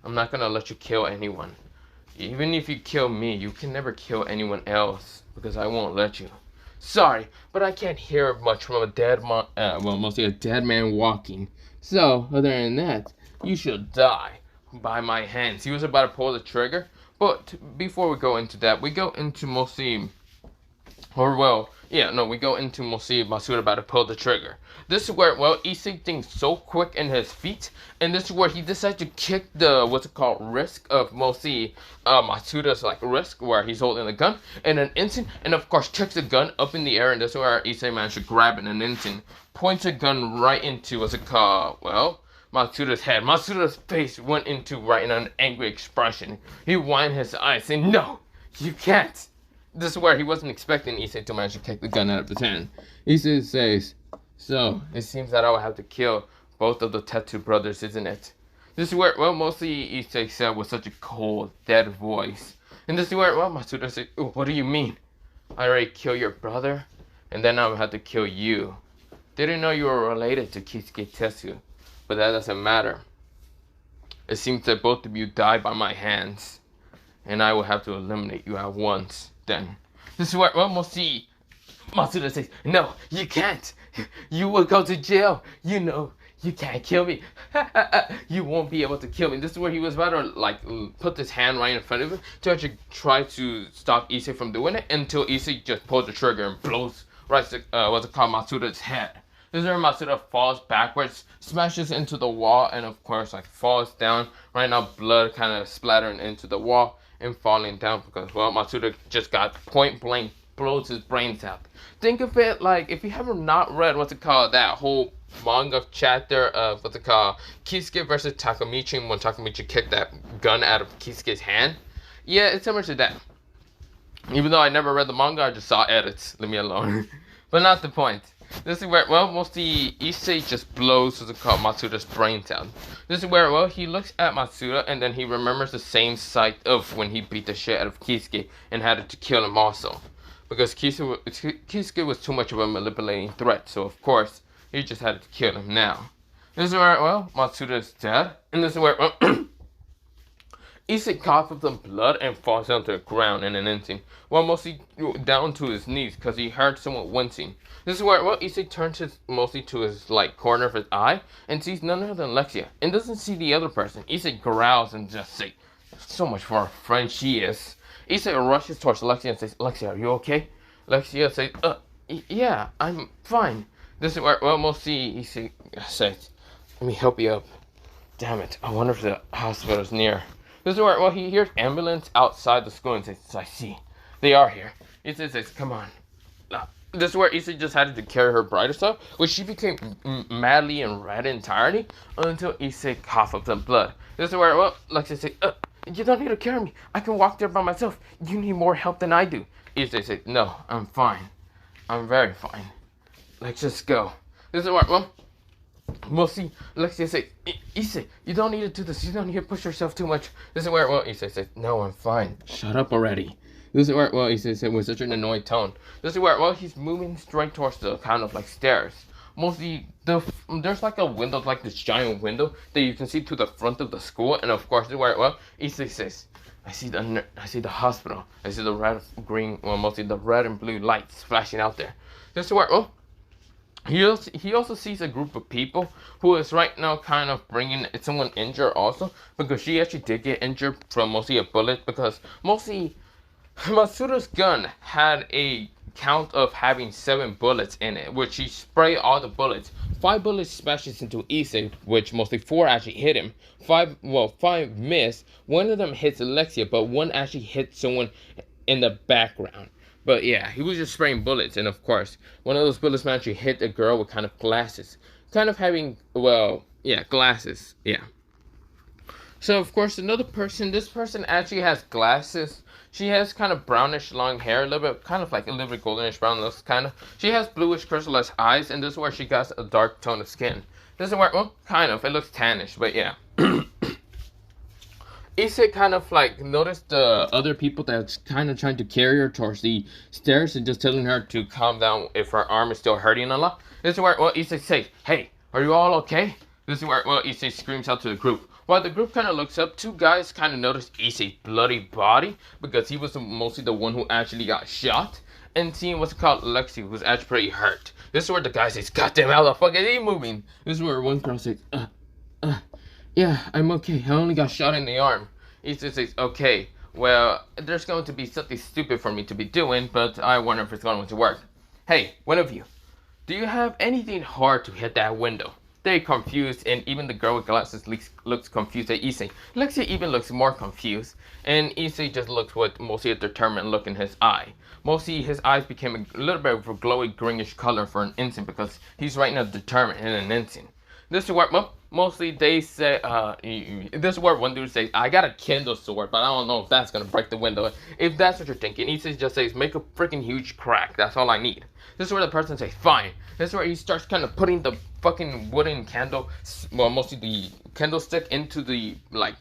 I'm not gonna let you kill anyone. Even if you kill me, you can never kill anyone else because I won't let you. Sorry, but I can't hear much from a dead man, well, mostly a dead man walking. So, other than that, you should die by my hands. He was about to pull the trigger, but before we go into that, we go into mostly, or well, Yeah, no, we go into mostly Masuda about to pull the trigger. This is where, well, Issei thinks so quick in his feet, and this is where he decides to kick the, what's it called, wrist of mostly Masuda's, like, wrist, where he's holding the gun, in an instant, and of course kicks the gun up in the air, and this is where Issei managed to grab it in an instant, points a gun right into, what's it called, well, Masuda's head. Masuda's face went into right in an angry expression. He whined his eyes, saying, "No, you can't." This is where he wasn't expecting Issei to manage to kick the gun out of his hand. Issei says, "So, it seems that I will have to kill both of the tattoo brothers, isn't it?" This is where, well, mostly Issei said with such a cold, dead voice. And this is where, well, Masuda said, "Oh, what do you mean? I already killed your brother, and then I will have to kill you. Didn't know you were related to Kisuke Tetsu, but that doesn't matter. It seems that both of you died by my hands, and I will have to eliminate you at once. Then, this is where, well, mostly Masuda says, "No, you can't. You will go to jail. You know, you can't kill me. You won't be able to kill me." This is where he was about to, like, put his hand right in front of him to actually try to stop Issei from doing it, until Issei just pulls the trigger and blows right to, what's it called, Masuda's head. This is where Masuda falls backwards, smashes into the wall, and of course, like, falls down. Right now, blood kind of splattering into the wall and falling down because, well, Masuda just got point blank, blows his brains out. Think of it like, if you haven't not read, what's it called, that whole manga chapter of, what's it called, Kisuke versus Takamichi, when Takamichi kicked that gun out of Kisuke's hand. Yeah, it's similar to that. Even though I never read the manga, I just saw edits. Leave me alone. But not the point. This is where, well, mostly Issei just blows, what's it called, Masuda's brains out. This is where, well, he looks at Masuda and then he remembers the same sight of when he beat the shit out of Kisuke and had to kill him also. Because Kisuke was too much of a manipulating threat, so of course, he just had to kill him now. This is where, well, Masuda is dead. And this is where, well, Issei coughs up some blood and falls down to the ground in an instant, while mostly down to his knees because he heard someone wincing. This is where, well, Issei turns mostly to his, like, corner of his eye and sees none other than Lexia and doesn't see the other person. Issei growls and just says, "So much for a friend she is." Issei rushes towards Lexia and says, "Lexia, are you okay?" Lexia says, "Yeah, I'm fine." This is where, well, mostly Issei says, "Let me help you up. Damn it, I wonder if the hospital is near." This is where, well, he hears ambulance outside the school and says, "I see. They are here." Issei says, "Come on." This is where Issei just had to carry her bride herself, which she became madly and red entirely until Issei coughed up some blood. This is where, well, Lexia says, "You don't need to carry me. I can walk there by myself. You need more help than I do." Issei says, "No, I'm fine. I'm very fine. Let's just go." This is where, well, mostly Lexia says, "Issei, you don't need to do this. You don't need to push yourself too much." This is where, well, Issei says, "No, I'm fine. Shut up already." This is where, well, Issei said with such an annoyed tone. This is where, well, he's moving straight towards the kind of like stairs. Mostly, there's like a window, like this giant window that you can see to the front of the school, and of course, this is where, well, Issei says, I see the hospital. I see the red, green, well, mostly the red and blue lights flashing out there." This is where, well, he also sees a group of people who is right now kind of bringing someone injured also, because she actually did get injured from mostly a bullet, because mostly Masuda's gun had a count of having 7 bullets in it, which he sprayed all the bullets. 5 bullets smashes into Issei, which mostly 4 actually hit him. 5 missed. One of them hits Alexia, but one actually hit someone in the background. But yeah, he was just spraying bullets, and of course, one of those bullets actually hit a girl with kind of glasses. Kind of having, well, yeah, glasses, yeah. So of course, another person, this person actually has glasses. She has kind of brownish long hair, a little bit, kind of like a little bit goldenish brown looks, kind of. She has bluish crystallized eyes, and this is where she got a dark tone of skin. This is where, well, kind of, it looks tannish, but yeah. Issei kind of like noticed the other people that's kind of trying to carry her towards the stairs and just telling her to calm down if her arm is still hurting a lot. This is where, well, Issei says, "Hey, are you all okay?" This is where, well, Issei screams out to the group. While the group kind of looks up, 2 guys kind of notice Issei's bloody body, because he was mostly the one who actually got shot, and seeing what's called Lexi, who's actually pretty hurt. This is where the guy says, "Goddamn, how the fuck is he moving?" This is where one girl says, "Yeah, I'm okay. I only got shot in the arm." Issei says, "Okay, well, there's going to be something stupid for me to be doing, but I wonder if it's going to work." Hey, one of you, do you have anything hard to hit that window? They're confused, and even the girl with glasses looks confused at Issei. Lexia even looks more confused, and Issei just looks with mostly a determined look in his eye. Mostly his eyes became a little bit of a glowy greenish color for an instant because he's right now determined in an instant. This is where, well, mostly they say, this is where one dude says, I got a Kindle sword, but I don't know if that's gonna break the window. If that's what you're thinking, Issei just says, make a freaking huge crack, that's all I need. This is where the person says, fine. This is where he starts kind of putting the fucking wooden candle, well, mostly the candlestick into the, like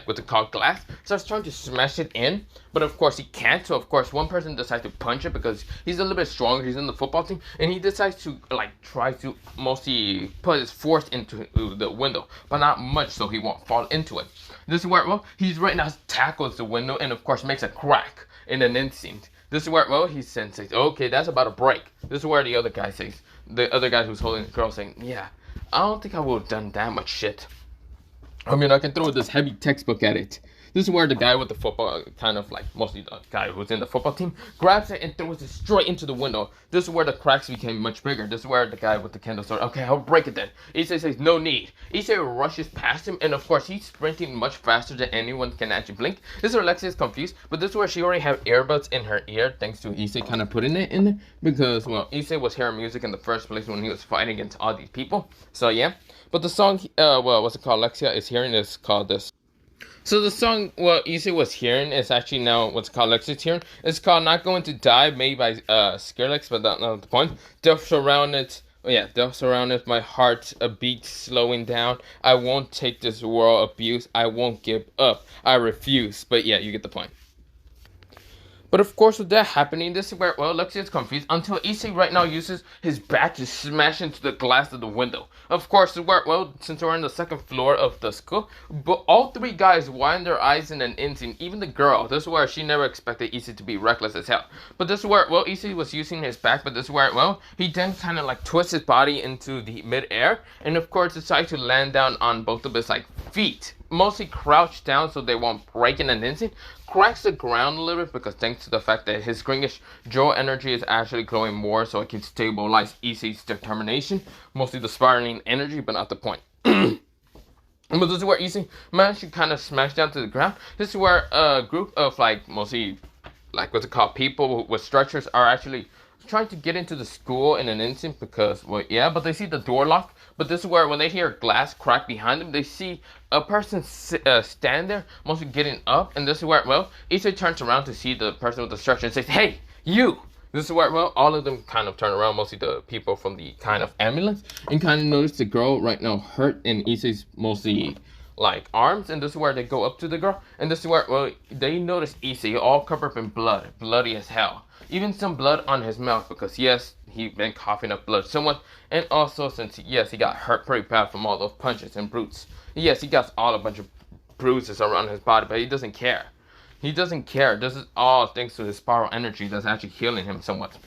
what's it called, glass. Starts trying to smash it in, but of course he can't. So of course one person decides to punch it because he's a little bit stronger. He's in the football team, and he decides to try to mostly put his force into the window, but not much, so he won't fall into it. This is where, well, he's right now tackles the window and of course makes a crack in an instant. This is where, well, he says, okay, that's about to break. This is where the other guy says, the other guy who's holding the girl saying, yeah, I don't think I would have done that much shit. I mean, I can throw this heavy textbook at it. This is where the guy with the football, kind of like mostly the guy who's in the football team, grabs it and throws it straight into the window. This is where the cracks became much bigger. This is where the guy with the candle sword, okay, I'll break it then. Issei says, no need. Issei rushes past him, and of course, he's sprinting much faster than anyone can actually blink. This is where Lexia is confused, but this is where she already had earbuds in her ear, thanks to Issei kind of putting it in there, because, well, Issei was hearing music in the first place when he was fighting against all these people. So, yeah. But the song, well, what's it called? Lexia is hearing is called this. So the song, well, Issei was hearing is actually now what's called Lexi's hearing. It's called Not Going to Die, made by Skrillex, but that's not the point. Death surrounded, oh yeah, death surrounded my heart, a beat slowing down. I won't take this world abuse. I won't give up. I refuse. But yeah, you get the point. But of course, with that happening, this is where, well, Lexi is confused until Issei right now uses his bat to smash into the glass of the window. Of course, where, well, since we're on the second floor of the school, but all three guys widen their eyes in an instant, even the girl. This is where she never expected Issei to be reckless as hell. But this is where, well, Issei was using his back, but this is where, well, he then kind of like twists his body into the mid-air, and of course decides to land down on both of his like feet. Mostly crouched down so they won't break in an instant. Cracks the ground a little bit because thanks to the fact that his greenish Joe energy is actually glowing more so it can stabilize Issei's determination. Mostly the spiraling energy, but not the point. But this is where Issei managed to kind of smash down to the ground. This is where a group of like mostly like what's it called, people with stretchers are actually trying to get into the school in an instant because, well, yeah, but they see the door locked. But this is where when they hear glass crack behind them, they see a person stand there, mostly getting up. And this is where, well, Issei turns around to see the person with the stretcher and says, hey, you! This is where, well, all of them kind of turn around, mostly the people from the kind of ambulance, and kind of notice the girl right now hurt in Issei's mostly like arms, and this is where they go up to the girl, and this is where, well, they notice Issei all covered up in blood, bloody as hell. Even some blood on his mouth because, yes, he'd been coughing up blood somewhat. And also, since, yes, he got hurt pretty bad from all those punches and brutes. Yes, he got a bunch of bruises around his body, but he doesn't care. He doesn't care. This is all thanks to his spiral energy that's actually healing him somewhat.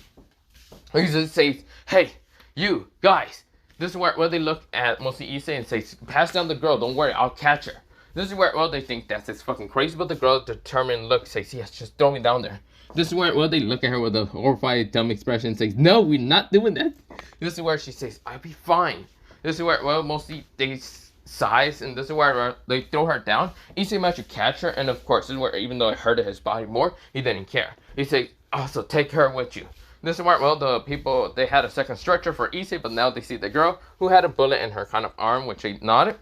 He just says, hey, you, guys. This is where they look at mostly Issei and say, pass down the girl. Don't worry, I'll catch her. This is where, well, they think that's just fucking crazy, but the girl determined look says, yes, just throw me down there. This is where, well, they look at her with a horrified, dumb expression and says, no, we're not doing that. This is where she says, I'll be fine. This is where, well, mostly they sighs, and this is where they throw her down. Issei managed to catch her, and of course, this is where, even though it hurted his body more, he didn't care. He said, also, take her with you. This is where, well, the people, they had a second stretcher for Issei, but now they see the girl who had a bullet in her kind of arm, which they nodded.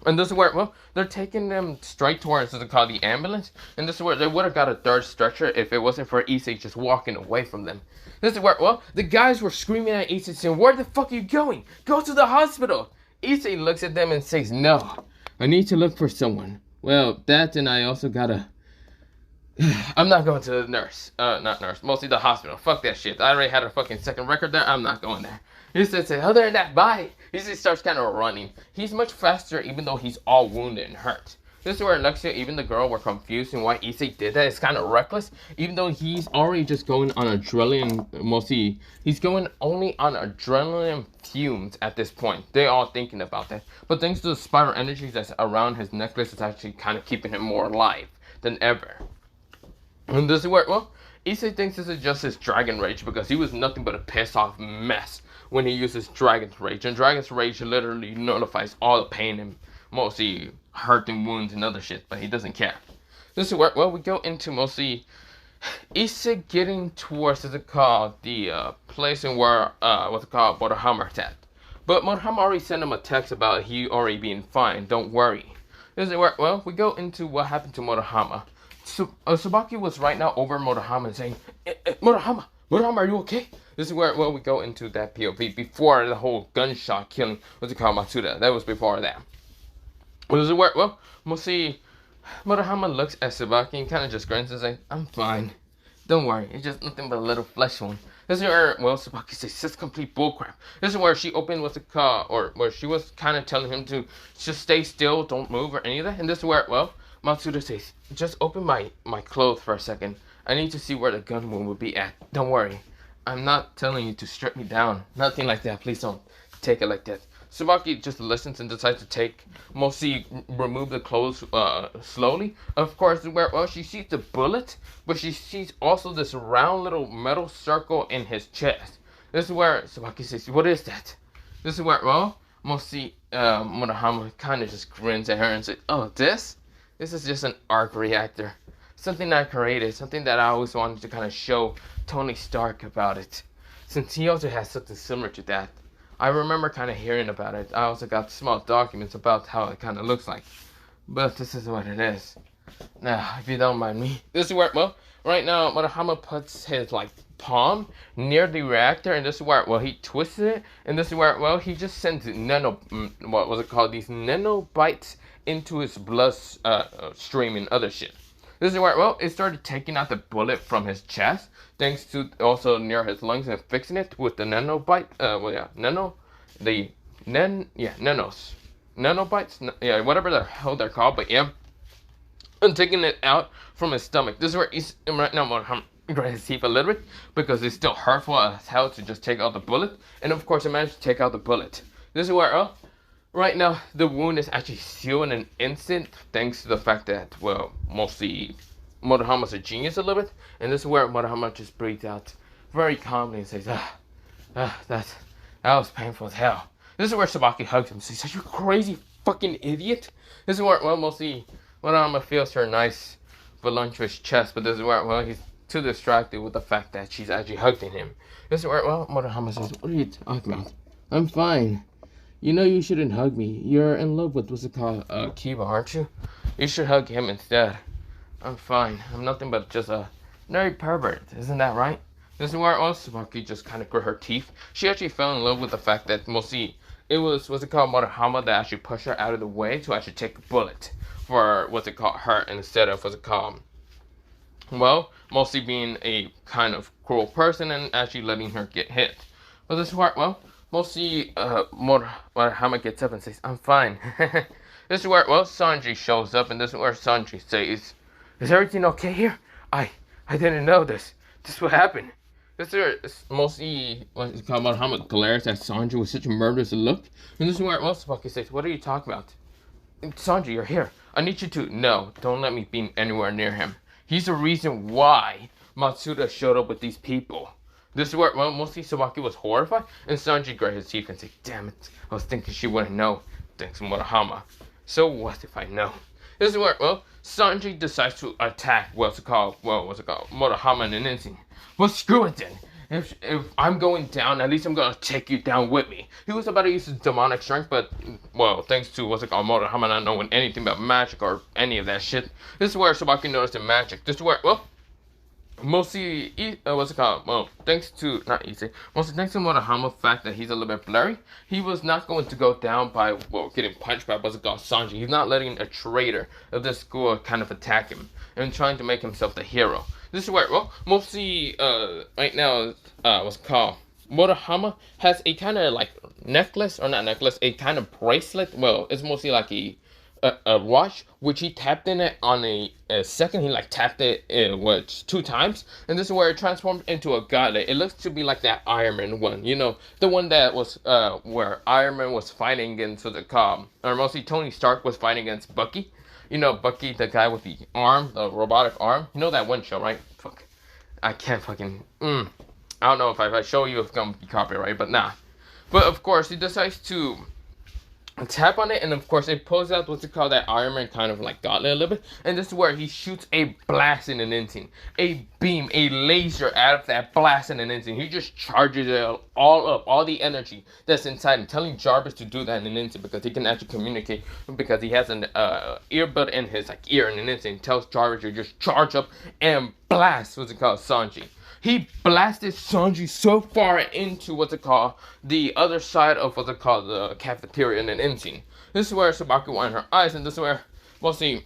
And this is where, well, they're taking them straight towards what's called the ambulance. And this is where they would have got a third stretcher if it wasn't for Issei just walking away from them. This is where, well, the guys were screaming at Issei saying, where the fuck are you going? Go to the hospital. Issei looks at them and says, no, I need to look for someone. Well, that and I also gotta... I'm not going to the nurse. Not nurse. Mostly the hospital. Fuck that shit. I already had a fucking second record there. I'm not going there. He says, other than that, bye. He just starts kind of running. He's much faster even though he's all wounded and hurt. This is where Lexia, even the girl, were confused and why Issei did that. It's kind of reckless. Even though he's already just going on adrenaline, mostly, he's going only on adrenaline fumes at this point. They're all thinking about that. But thanks to the spiral energy that's around his necklace, it's actually kind of keeping him more alive than ever. And this is where, well, Issei thinks this is just his dragon rage because he was nothing but a pissed off mess when he uses dragon's rage. And dragon's rage literally nullifies all the pain and mostly hurting wounds and other shit, but he doesn't care. This is where, well, we go into mostly Issei getting towards, what's it called, the place in where, what's it called, Motohama at. But Motohama already sent him a text about he already being fine, don't worry. This is where, well, we go into what happened to Motohama. Tsubaki was right now over Motohama saying, Motohama, are you okay? This is where, well, we go into that POV before the whole gunshot killing, what's it called, Matsuda. That was before that. This is where, well, we'll see. Motohama looks at Tsubaki and kind of just grins and says, I'm fine. Don't worry, it's just nothing but a little flesh wound. This is where, well, Tsubaki says, this is complete bullcrap. This is where she opened what's it called, or where she was kind of telling him to just stay still, don't move or any of that. And this is where, well, Matsuda says, just open my clothes for a second. I need to see where the gun wound would be at. Don't worry. I'm not telling you to strip me down. Nothing like that. Please don't take it like that. Tsubaki just listens and decides to mostly remove the clothes slowly. Of course, where, well, she sees the bullet, but she sees also this round little metal circle in his chest. This is where Tsubaki says, what is that? This is where, well, mostly Motohama kind of just grins at her and says, oh, this is just an arc reactor. Something I created, something that I always wanted to kind of show Tony Stark about it. Since he also has something similar to that. I remember kind of hearing about it. I also got small documents about how it kind of looks like. But this is what it is. Now, if you don't mind me. This is where, well, right now, Motohama puts his, like, palm near the reactor. And this is where, well, he twists it. And this is where, well, he just sends these nanobites into his blood stream and other shit. This is where, well, it started taking out the bullet from his chest, thanks to also near his lungs and fixing it with the nanobite, nanobites, whatever the hell they're called, but yeah, and taking it out from his stomach. This is where he's right now, Motohama grind his teeth a little bit, because it's still hurtful as hell to just take out the bullet, and of course, I managed to take out the bullet. This is where, right now, the wound is actually sealed in an instant, thanks to the fact that, well, mostly Motohama's a genius a little bit, and this is where Motohama just breathes out very calmly and says, that was painful as hell. This is where Tsubaki hugs him and says, are you crazy fucking idiot? This is where, well, mostly Motohama feels her nice, voluptuous chest, but this is where, well, he's too distracted with the fact that she's actually hugging him. This is where, well, Motohama says, what are you talking about? I'm fine. You know you shouldn't hug me. You're in love with, what's it called, Kiba, aren't you? You should hug him instead. I'm fine. I'm nothing but just a nerdy pervert. Isn't that right? This is where Tsubaki just kind of grit her teeth. She actually fell in love with the fact that mostly it was, what's it called, Motohama that actually pushed her out of the way to actually take a bullet for, what's it called, her instead of, what's it called, well, mostly being a kind of cruel person and actually letting her get hit. But this is where, well, mostly, Motohama gets up and says, I'm fine. This is where, well, Sanji shows up, and this is where Sanji says, is everything okay here? I didn't know this. This is what happened. This is where mostly, what's it called, Motohama glares at Sanji with such a murderous look. And this is where, well, Tsubaki says, what are you talking about? Sanji, you're here. I need you to, no, don't let me be anywhere near him. He's the reason why Matsuda showed up with these people. This is where, well, mostly Tsubaki was horrified, and Sanji grabbed his teeth and said, damn it, I was thinking she wouldn't know. Thanks, Motohama. So what if I know? This is where, well, Sanji decides to attack, Motohama in an instant. Well, screw it then. If I'm going down, at least I'm gonna take you down with me. He was about to use his demonic strength, but, well, thanks to, Motohama not knowing anything about magic or any of that shit. This is where Tsubaki noticed the magic. This is where, well, mostly, thanks to, not Issei, mostly thanks to Motohama's fact that he's a little bit blurry, he was not going to go down by, well, getting punched by, Sanji. He's not letting a traitor of this school kind of attack him and trying to make himself the hero. This is where, well, mostly, right now, Motohama has a kind of, like, necklace, or not necklace, a kind of bracelet. Well, it's mostly like a watch, which he tapped in it on a second. He like tapped it 2 times, and this is where it transformed into a gauntlet. It looks to be like that Iron Man one, you know, the one that was where Iron Man was fighting against or mostly Tony Stark was fighting against Bucky. You know, Bucky, the guy with the arm, the robotic arm. You know that one show, right? Fuck. I can't fucking. I don't know if I show you, it's gonna be copyright, but nah. But of course, he decides to tap on it, and of course it pulls out what's it called, that Iron Man kind of like gauntlet a little bit, and this is where he shoots a blast in an instant, a beam, a laser out of that blast in an instant. He just charges it all up, all the energy that's inside him, telling Jarvis to do that in an instant because he can actually communicate, because he has an earbud in his like ear in an instant. He tells Jarvis to just charge up and blast what's it called, Sanji. He blasted Sanji so far into what's it called, the other side of what's it called, the cafeteria in an instant. This is where Sabaki won her eyes, and this is where we'll see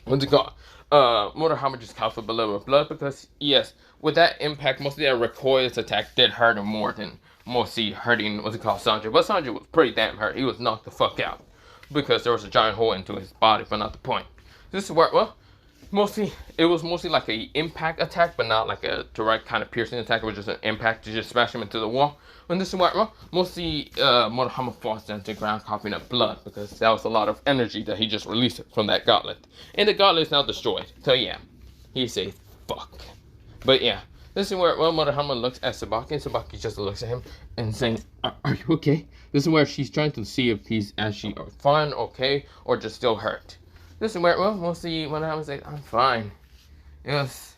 what's it called, Murahama just coughs up a little bit of blood, because yes, with that impact, most of that recoil's attack did hurt him more than mostly hurting what's it called, Sanji. But Sanji was pretty damn hurt. He was knocked the fuck out because there was a giant hole into his body, but not the point. This is where, well, it was mostly like a impact attack, but not like a direct kind of piercing attack. It was just an impact to just smash him into the wall. When this is what, well, mostly Murahama falls down to the ground coughing up blood, because that was a lot of energy that he just released from that gauntlet. And the gauntlet is now destroyed. So yeah, he says fuck. But yeah, this is where, well, Murahama looks at Sabaki, and Sabaki just looks at him and saying, are you okay? This is where she's trying to see if he's actually fine, okay, or just still hurt. This is where, well, mostly when I was like, I'm fine. Yes.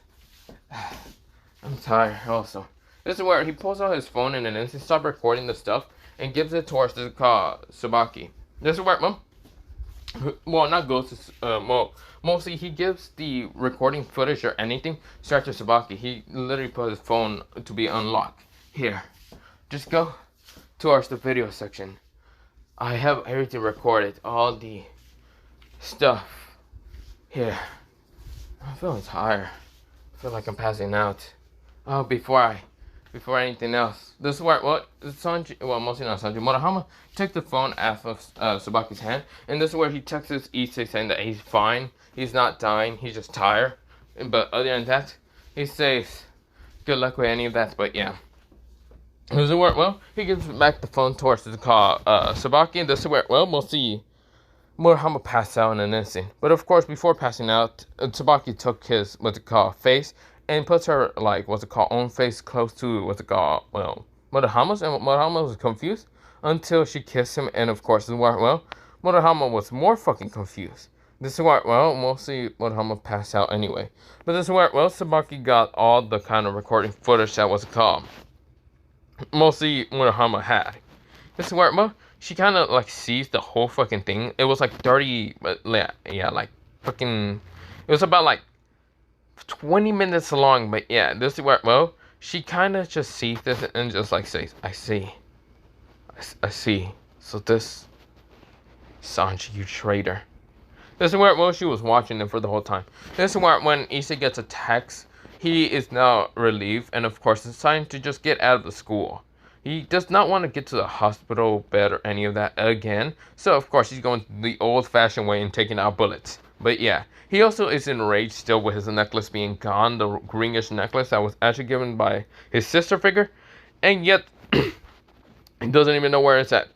I'm tired also. This is where he pulls out his phone and then he stops recording the stuff and gives it towards the Sabaki. This is where, well, not goes to, well, mostly he gives the recording footage or anything straight to Sabaki. He literally put his phone to be unlocked. Here, just go towards the video section. I have everything recorded, all the stuff. Here. I'm feeling tired. I feel like I'm passing out. Oh, before anything else, this is where, well, Sanji, well, mostly not Sanji, Murahama took the phone out of Sabaki's hand, and this is where he texts Issei saying that he's fine, he's not dying, he's just tired. But other than that, he says, good luck with any of that. But yeah, this is where, well, he gives back the phone towards the Sabaki, and this is where, well, mostly Murahama passed out in an instant. But of course, before passing out, Tsubaki took his, what's it called, face, and puts her, like, what's it called, own face close to, what's it called, well, Murahama's, and Murahama was confused until she kissed him, and of course, well, Murahama was more fucking confused. This is where, well, mostly Murahama passed out anyway. But this is where, well, Tsubaki got all the kind of recording footage that was called, mostly Murahama had. This is where, well, she kind of, like, sees the whole fucking thing. It was, like, 30, yeah, like, fucking, it was about, like, 20 minutes long, but yeah, this is where, well, she kind of just sees this and just, like, says, I see. So this, Sanji, you traitor. This is where, well, she was watching them for the whole time. This is where, when Issei gets a text, he is now relieved, and of course, it's time to just get out of the school. He does not want to get to the hospital bed or any of that again. So, of course, he's going the old-fashioned way and taking out bullets. But yeah, he also is enraged still with his necklace being gone. The greenish necklace that was actually given by his sister figure. And yet, he doesn't even know where it's at.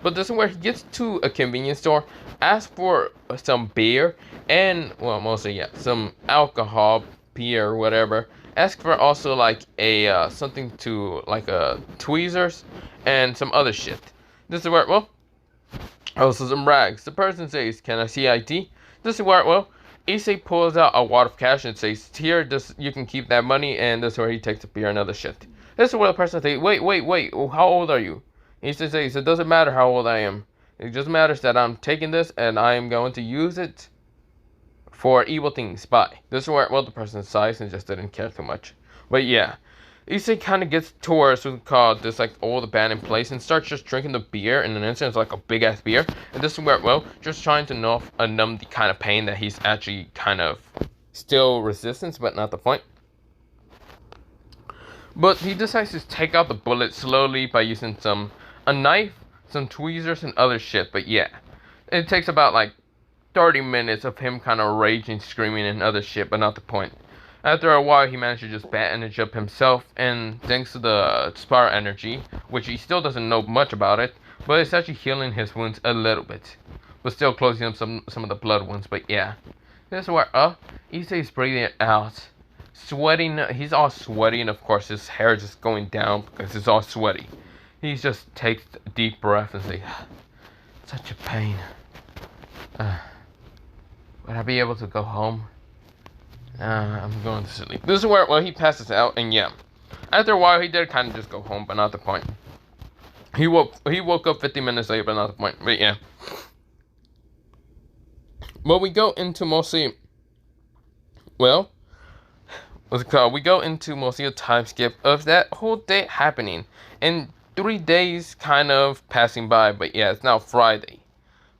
But this is where he gets to a convenience store, asks for some beer, and, well, mostly, yeah, some alcohol, beer, or whatever. Ask for also like a something to like tweezers and some other shit. This is where, well, also some rags. The person says, "Can I see ID?" This is where, well, Issei pulls out a wad of cash and says, "Here, this you can keep that money." And this is where he takes the beer and other shit. This is where the person says, "Wait, how old are you?" Issei says, "It doesn't matter how old I am. It just matters that I'm taking this and I am going to use it for evil things." Bye. This is where, well, the person sighs and just didn't care too much. But yeah, Issei kind of gets towards what's called this like old abandoned place and starts just drinking the beer. In an instant, it's like a big ass beer. And this is where, well, just trying to numb the kind of pain that he's actually kind of still resistance, but not the point. But he decides to take out the bullet slowly by using a knife, some tweezers, and other shit. But yeah, it takes about like 30 minutes of him kind of raging, screaming, and other shit, but not the point. After a while, he managed to just bandage up himself, and thanks to the spiral energy, which he still doesn't know much about it, but it's actually healing his wounds a little bit, but still closing up some of the blood wounds. But yeah, this is where Issei's breathing it out, sweating. He's all sweaty, and of course his hair is just going down because it's all sweaty. He just takes a deep breath and says, "Such a pain. Would I be able to go home? I'm going to sleep." This is where, well, he passes out, and yeah. After a while, he did kind of just go home, but not the point. He woke up 50 minutes later, but not the point. But yeah. But we go into mostly, well, what's it called? We go into mostly a time skip of that whole day happening. And 3 days kind of passing by, but yeah, it's now Friday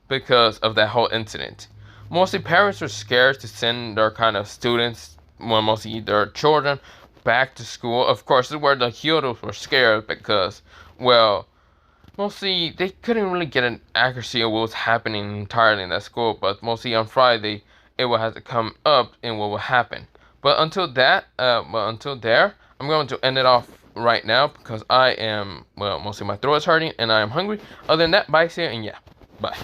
because of that whole incident. Mostly parents were scared to send their kind of students, well, mostly their children, back to school. Of course, this is where the Hyodos were scared because, well, mostly they couldn't really get an accuracy of what was happening entirely in that school, but mostly on Friday it will have to come up and what will happen. But until that, until there, I'm going to end it off right now because I am, well, mostly my throat is hurting and I am hungry. Other than that, bye, see you, and yeah, bye.